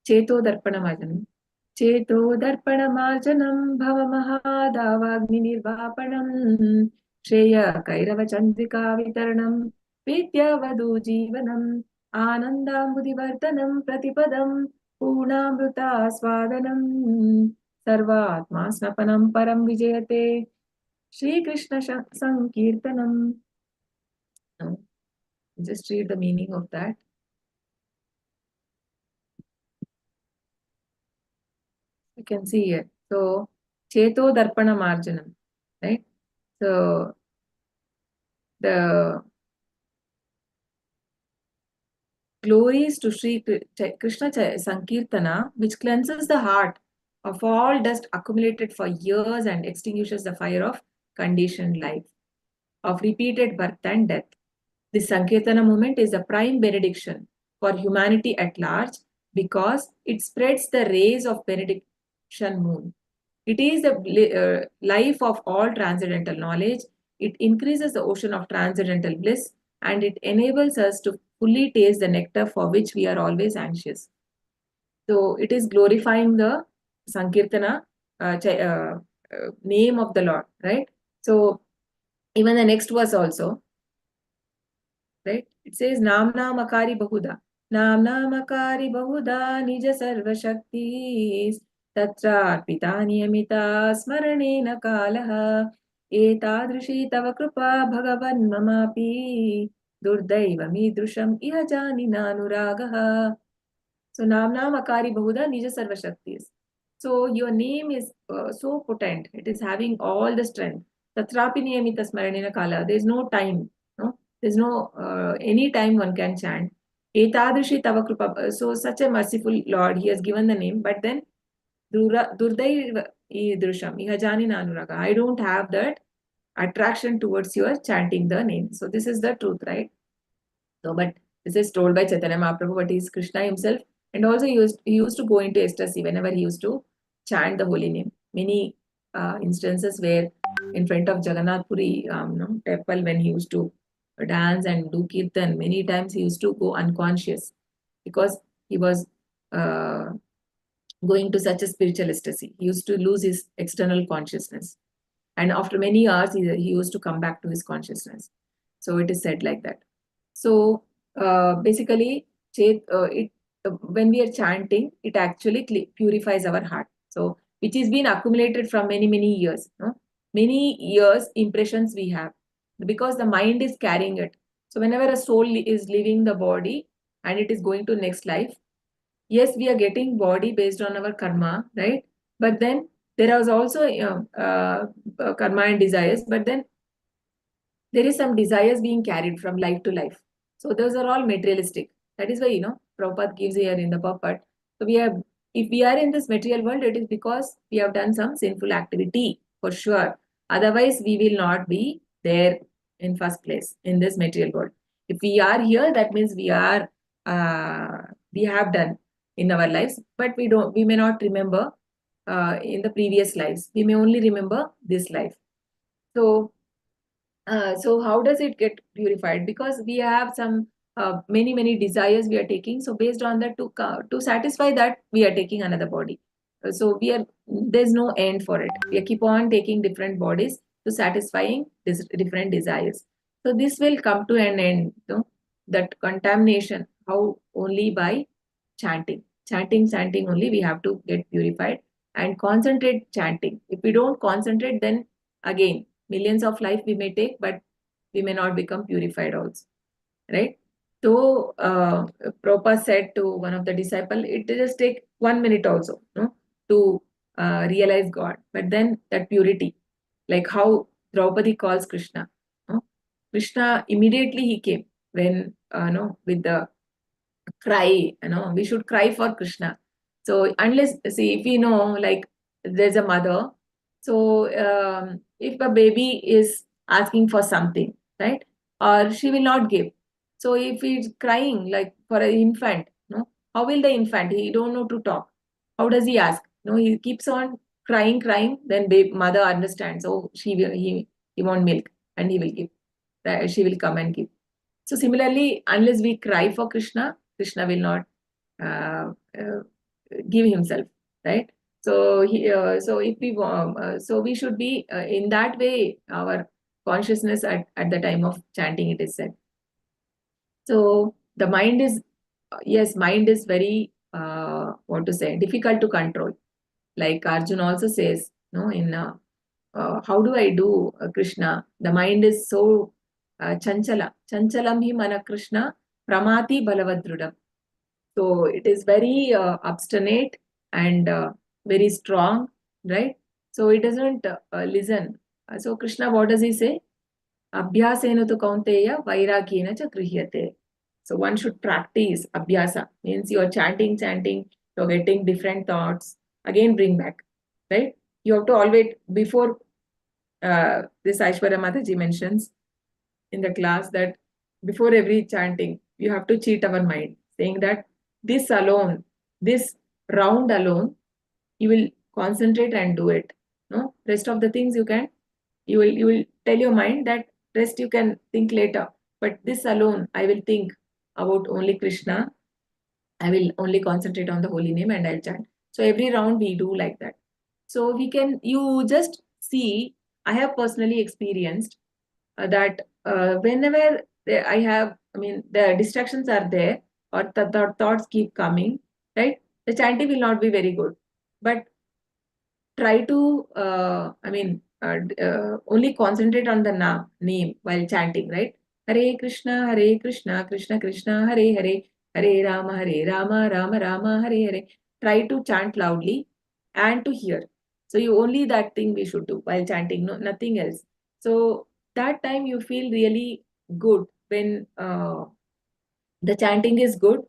Cheto Darpanamarjanam. Cheto Darpanamarjanam Bhavamahadavagni Nirvapanam Shreya Kairava Chandrika Vitaranam Vidyavadu Jivanam Anandambudivardhanam Pratipadam Purnamruta Swadanam Sarvatma Snapanam Param Vijayate Shri Krishna Sankirtanam. Just read the meaning of that. You can see here. So, Cheto Darpana Marjanam, right? So, the glories to Sri Krishna Sankirtana, which cleanses the heart of all dust accumulated for years and extinguishes the fire of conditioned life, of repeated birth and death. This Sankirtana movement is a prime benediction for humanity at large because it spreads the rays of benediction moon. It is the life of all transcendental knowledge. It increases the ocean of transcendental bliss and it enables us to fully taste the nectar for which we are always anxious. So it is glorifying the Sankirtana name of the Lord, right? So even the next verse also, right? It says Namna Makari Bahuda. Namna Makari Bahuda Nija Sarva Shaktis Tatra Pita Niyamita Smaranena Kalaha Etadrishi Tava Krupa Bhagavan Mamapi Durdaiva Midrusham Iha Janina Anuragaha. So Namna Makari Bahuda Nija Sarva Shaktis. So your name is so potent. It is having all the strength. Tatrapi Niyamita Smaranena Kala. There is no time. No? There's no any time one can chant. Etadrishi Tava Krupa. So such a merciful Lord, He has given the name. But then Durdaiva Idrusham Ihajani Anuraga. I don't have that attraction towards your chanting the name. So this is the truth, right? So, but this is told by Chaitanya Mahaprabhu, but he is Krishna himself. And also he used to go into ecstasy whenever he used to chant the holy name. Many instances where in front of Jagannath Puri temple when he used to dance and do kirtan, many times he used to go unconscious because he was going to such a spiritual ecstasy. He used to lose his external consciousness. And after many hours, he used to come back to his consciousness. So it is said like that. So basically, when we are chanting, it actually purifies our heart. So which is been accumulated from many years. No? Many years impressions we have because the mind is carrying it. So whenever a soul is leaving the body and it is going to next life, yes, we are getting body based on our karma, right? But then there is also karma and desires, but then there is some desires being carried from life to life. So those are all materialistic. That is why, Prabhupada gives here in the purport. So if we are in this material world, it is because we have done some sinful activity for sure. Otherwise, we will not be there in first place in this material world. If we are here, that means we have done in our lives, but we may not remember in the previous lives. We may only remember this life. So how does it get purified? Because we have some many desires we are taking. So based on that, to satisfy that, we are taking another body. So there's no end for it. We keep on taking different bodies to satisfying these different desires. So this will come to an end. That contamination, how only by chanting only we have to get purified, and concentrate chanting. If we don't concentrate, then again millions of life we may take, but we may not become purified also, right? So Prabhupada said to one of the disciples, it just take 1 minute also, to realize God. But then that purity, like how Draupadi calls Krishna, Krishna immediately he came when with the cry, we should cry for Krishna. So unless, see, if we know, like there's a mother, so if a baby is asking for something, right, or she will not give. So if he's crying like for an infant, how will the infant, he don't know to talk, how does he ask? He keeps on crying, then mother understands, oh, he want milk, and he will give, she will come and give. So similarly, unless we cry for Krishna, Krishna will not give himself, right? So so if we so we should be in that way, our consciousness at the time of chanting, it is said. So the mind is, yes, mind is very what to say, difficult to control. Like Arjun also says, in how do I do Krishna? The mind is so chanchala. Chanchalam hi mana Krishna pramati balavadrudam. So it is very obstinate and very strong, right? So it doesn't listen. So Krishna, what does he say? Abhyasena tu kaunteya vairagyena cha grihyate. So one should practice abhyasa. Means you are chanting, you're getting different thoughts. Again, bring back, right? You have to always, before this Aishwarya Mataji mentions in the class, that before every chanting, you have to cheat our mind, saying that this alone, this round alone, you will concentrate and do it. No, rest of the things you will tell your mind that rest you can think later. But this alone, I will think about only Krishna. I will only concentrate on the holy name and I'll chant. So every round we do like that. So you just see, I have personally experienced that whenever the distractions are there, or the thoughts keep coming, right? The chanting will not be very good. But try to, only concentrate on the name while chanting, right? Hare Krishna, Krishna Krishna, Hare Hare, Hare Rama, Rama Rama, Hare Hare. Try to chant loudly and to hear. So only that thing we should do while chanting, no, nothing else. So that time you feel really good when the chanting is good.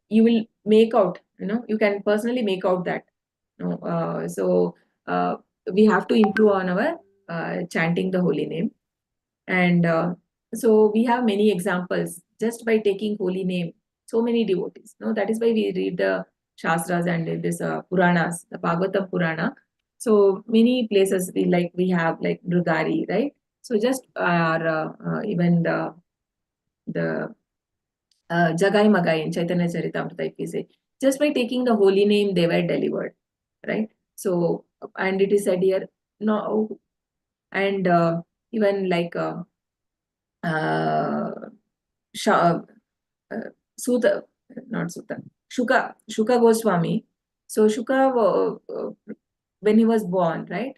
You will make out, you can personally make out that. So we have to improve on our chanting the holy name. And so we have many examples just by taking holy name. So many devotees. That is why we read the Shastras and this Puranas, the Bhagavatam Purana. So many places we have like Nrugari, right? So just even the the Jagai Magai in Chaitanya Charitamrita, if we say, just by taking the holy name, they were delivered, right? So, and it is said here, no, and even like Sutta, not Sutta, Shuka Goswami. So Shuka, when he was born, right?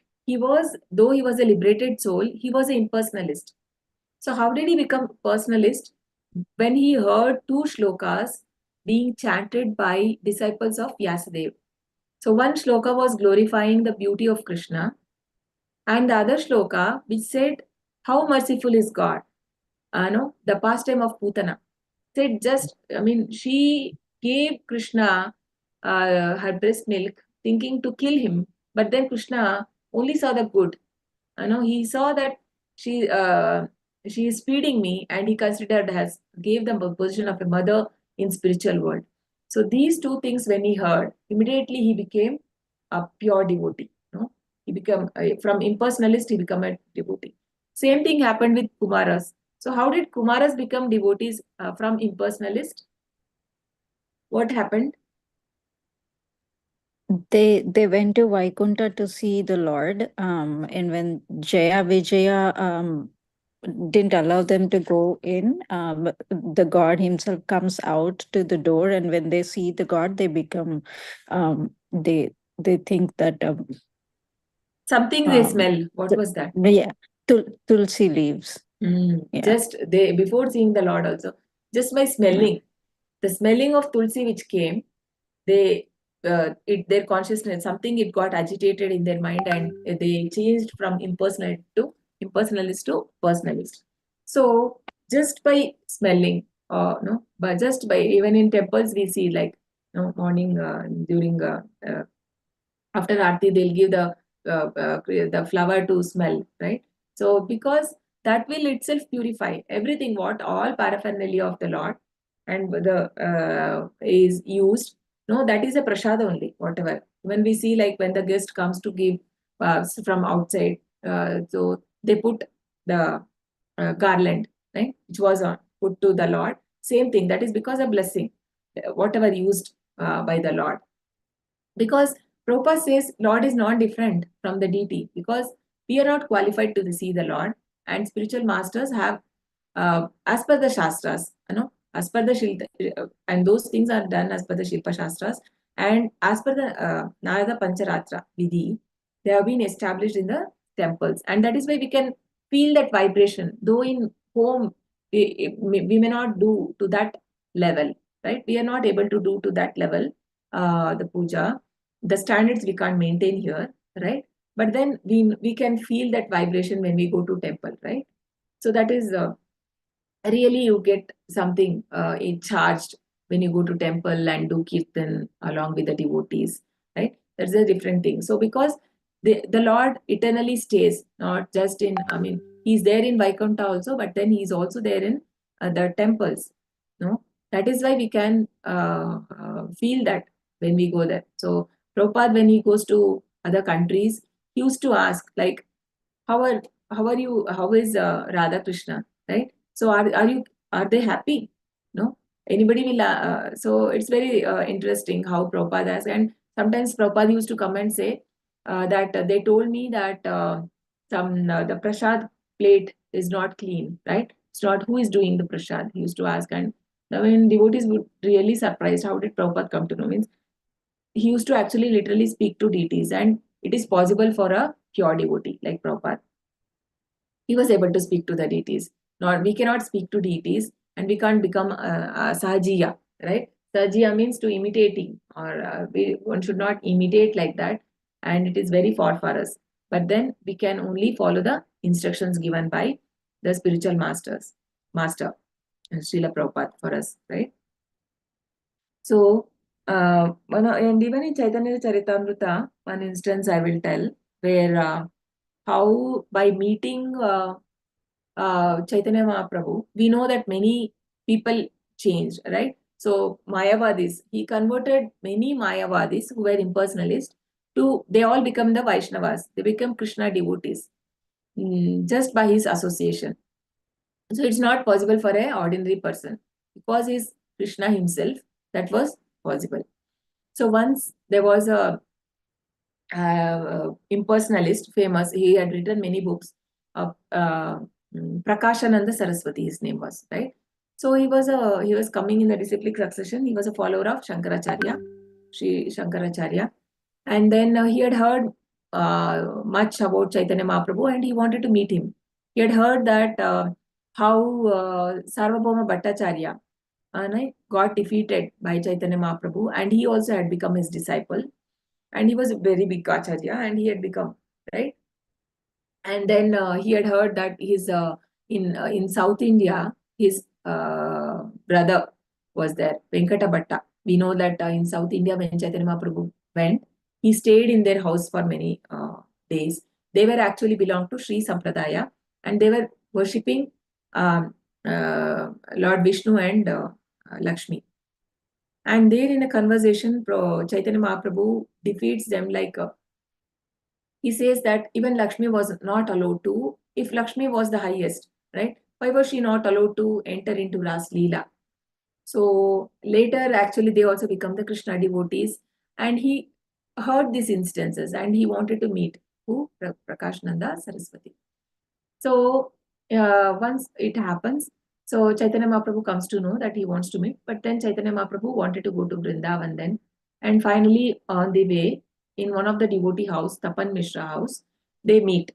Though he was a liberated soul, he was an impersonalist. So how did he become personalist? When he heard two shlokas being chanted by disciples of Vyasadeva. So one shloka was glorifying the beauty of Krishna, and the other shloka which said, how merciful is God? No, the pastime of Putana. Said she gave Krishna her breast milk, thinking to kill him, but then Krishna only saw the good. He saw that she is feeding me, and he considered as gave them a position of a mother in spiritual world. So these two things, when he heard, immediately he became a pure devotee. He became from impersonalist, he became a devotee. Same thing happened with Kumaras. So how did Kumaras become devotees from impersonalist? What happened? They went to Vaikunta to see the Lord, and when Jaya Vijaya didn't allow them to go in, the God himself comes out to the door, and when they see the God, they become they think that Something they smell. What was that? Yeah, tulsi leaves. Yeah. Just they before seeing the Lord also, just by smelling, the smelling of tulsi which came, their consciousness, something, it got agitated in their mind, and they changed from impersonalist to personalist. So just by smelling, but just by, even in temples we see, like, morning during after Aarti, they'll give the flower to smell, right? So because that will itself purify everything, what all paraphernalia of the Lord and the is used. No, that is a prasad only, whatever. When we see, like, when the guest comes to give from outside, so they put the garland, right, which was put to the Lord. Same thing, that is because of blessing, whatever used by the Lord. Because Prabhupada says Lord is not different from the deity, because we are not qualified to see the Lord, and spiritual masters have, as per the Shastras, as per the Shilpa, and those things are done as per the Shilpa Shastras, and as per the Narada Pancharatra Vidhi, they have been established in the temples, and that is why we can feel that vibration. Though in home, we may not do to that level, right? We are not able to do to that level the puja, the standards we can't maintain here, right? But then we can feel that vibration when we go to temple, right? So that is really, you get something charged when you go to temple and do kirtan along with the devotees, right? That's a different thing. So because the Lord eternally stays, not just in, he's there in Vaikuntha also, but then he's also there in the temples. No, that is why we can feel that when we go there. So Prabhupada, when he goes to other countries, he used to ask, like, how are you? How is Radha Krishna, right? So are they happy? No, anybody will. So it's very interesting how Prabhupada asks, and sometimes Prabhupada used to come and say that they told me that the prasad plate is not clean, right? It's not who is doing the prasad. He used to ask, and when devotees would really surprised, how did Prabhupada come to know? Means he used to actually literally speak to deities, and it is possible for a pure devotee like Prabhupada. He was able to speak to the deities. We cannot speak to deities, and we can't become sahajiya, right? Sahajiya means to imitating, or one should not imitate like that, and it is very far for us. But then we can only follow the instructions given by the spiritual master, Srila Prabhupada, for us, right? So, and even in Chaitanya Charitamrita, one instance I will tell, where how by meeting Chaitanya Mahaprabhu, we know that many people changed, right? So Mayavadis, he converted many Mayavadis who were impersonalists they all become the Vaishnavas. They become Krishna devotees just by his association. So it's not possible for an ordinary person. Because he's Krishna himself, that was possible. So once there was a impersonalist, famous, he had written many books. Prakashananda Saraswati, his name was, right? So he was coming in the disciplic succession. He was a follower of Shankaracharya, Sri Shankaracharya. And then he had heard much about Chaitanya Mahaprabhu and he wanted to meet him. He had heard that how Sarvabhauma Bhattacharya got defeated by Chaitanya Mahaprabhu, and he also had become his disciple. And he was a very big Acharya, and he had become, right? And then he had heard that his in South India, his brother was there, Venkata Bhatta. We know that in South India, when Chaitanya Mahaprabhu went, he stayed in their house for many days. They were actually belonged to Sri Sampradaya, and they were worshipping Lord Vishnu and Lakshmi. And there in a conversation, Chaitanya Mahaprabhu defeats them like he says that even Lakshmi was not allowed to, if Lakshmi was the highest, right? Why was she not allowed to enter into Ras Leela? So later, actually, they also become the Krishna devotees. And he heard these instances and he wanted to meet who? Prakashananda Saraswati. So once it happens, so Chaitanya Mahaprabhu comes to know that he wants to meet, but then Chaitanya Mahaprabhu wanted to go to Vrindavan then. And finally, on the way, in one of the devotee house, Tapan Mishra house, they meet.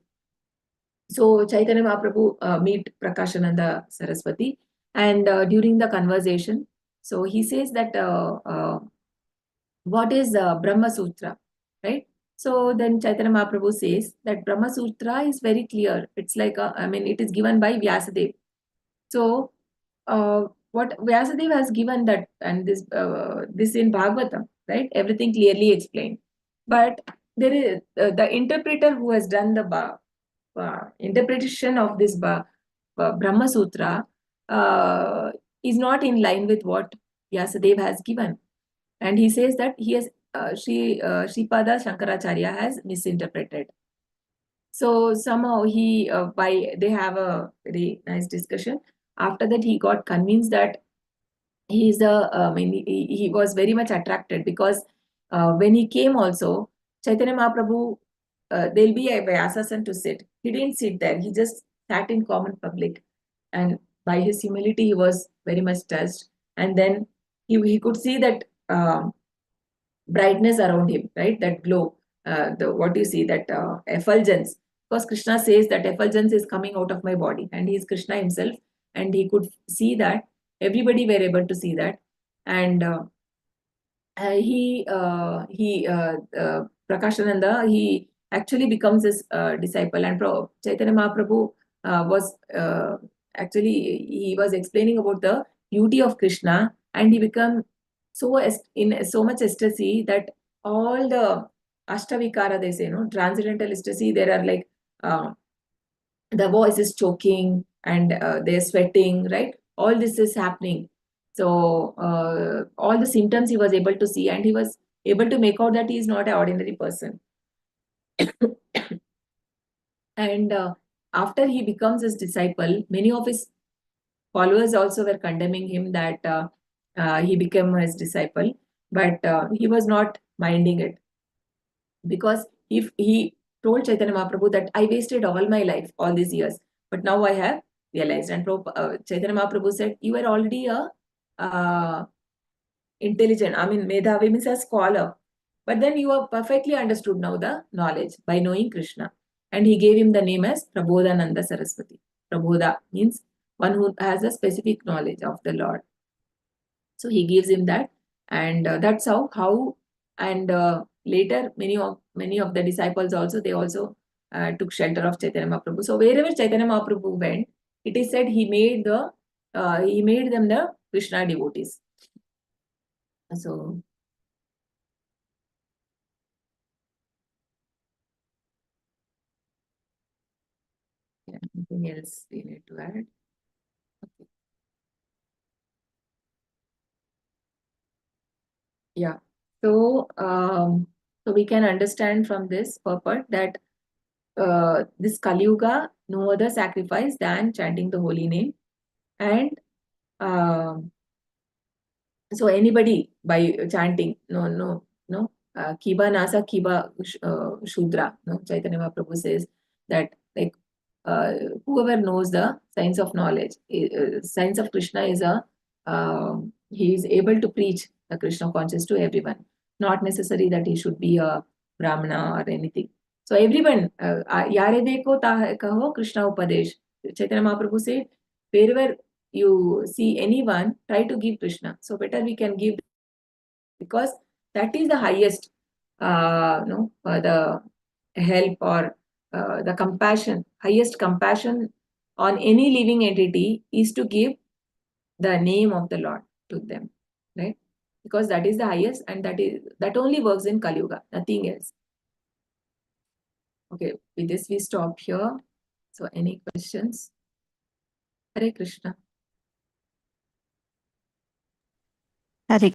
So Chaitanya Mahaprabhu meet Prakashananda Saraswati, and during the conversation, so he says that what is Brahma Sutra, right? So then Chaitanya Mahaprabhu says that Brahma Sutra is very clear. It's like, it is given by Vyasadeva. So what Vyasadeva has given that, and this in Bhagavatam, right? Everything clearly explained. But there is the interpreter who has done the interpretation of this Brahma Sutra is not in line with what Vyasadeva has given. And he says that he has Sripada Shankaracharya has misinterpreted. So somehow they have a very nice discussion. After that, he got convinced that he was very much attracted, because when he came also, Chaitanya Mahaprabhu, there'll be a Vyasasan to sit. He didn't sit there. He just sat in common public. And by his humility, he was very much touched. And then he could see that brightness around him, right? That glow, what you see, that effulgence. Because Krishna says that effulgence is coming out of my body, and he is Krishna himself, and he could see that. Everybody were able to see that, and Prakashananda, he actually becomes his disciple, and Chaitanya Mahaprabhu was actually he was explaining about the beauty of Krishna, and he became in so much ecstasy that all the Ashtavikara, they say, no, transcendental ecstasy, there are like the voice is choking and they're sweating, right? All this is happening. So all the symptoms he was able to see, and he was able to make out that he is not an ordinary person. And after he becomes his disciple, many of his followers also were condemning him that he became his disciple, but he was not minding it, because if he told Chaitanya Mahaprabhu that I wasted all my life, all these years, but now I have realized. And Chaitanya Mahaprabhu said, you were already a intelligent, Medhavi means a scholar, but then you have perfectly understood now the knowledge by knowing Krishna. And he gave him the name as Prabodhananda Saraswati. Prabodha means one who has a specific knowledge of the Lord. So he gives him that, and that's how and later many of the disciples also, they also took shelter of Chaitanya Mahaprabhu. So wherever Chaitanya Mahaprabhu went, it is said he made them the Krishna devotees. So anything else we need to add? Okay. Yeah. So we can understand from this purport that this Kali Yuga, no other sacrifice than chanting the holy name. And so anybody by chanting, no, Kiba Nasa Kiba Shudra, no, Chaitanya Mahaprabhu says that, like, whoever knows the science of knowledge, science of Krishna is he is able to preach the Krishna conscious to everyone. Not necessary that he should be a Brahmana or anything. So everyone, Yare Deko Kaho Krishna Upadesh. Chaitanya Mahaprabhu said, wherever you see anyone, try to give Krishna. So better we can give, because that is the highest, the help or the compassion, highest compassion on any living entity is to give the name of the Lord to them, right? Because that is the highest, and that only works in Kali Yuga, nothing else. Okay, with this we stop here. So any questions? Hare Krishna. Hare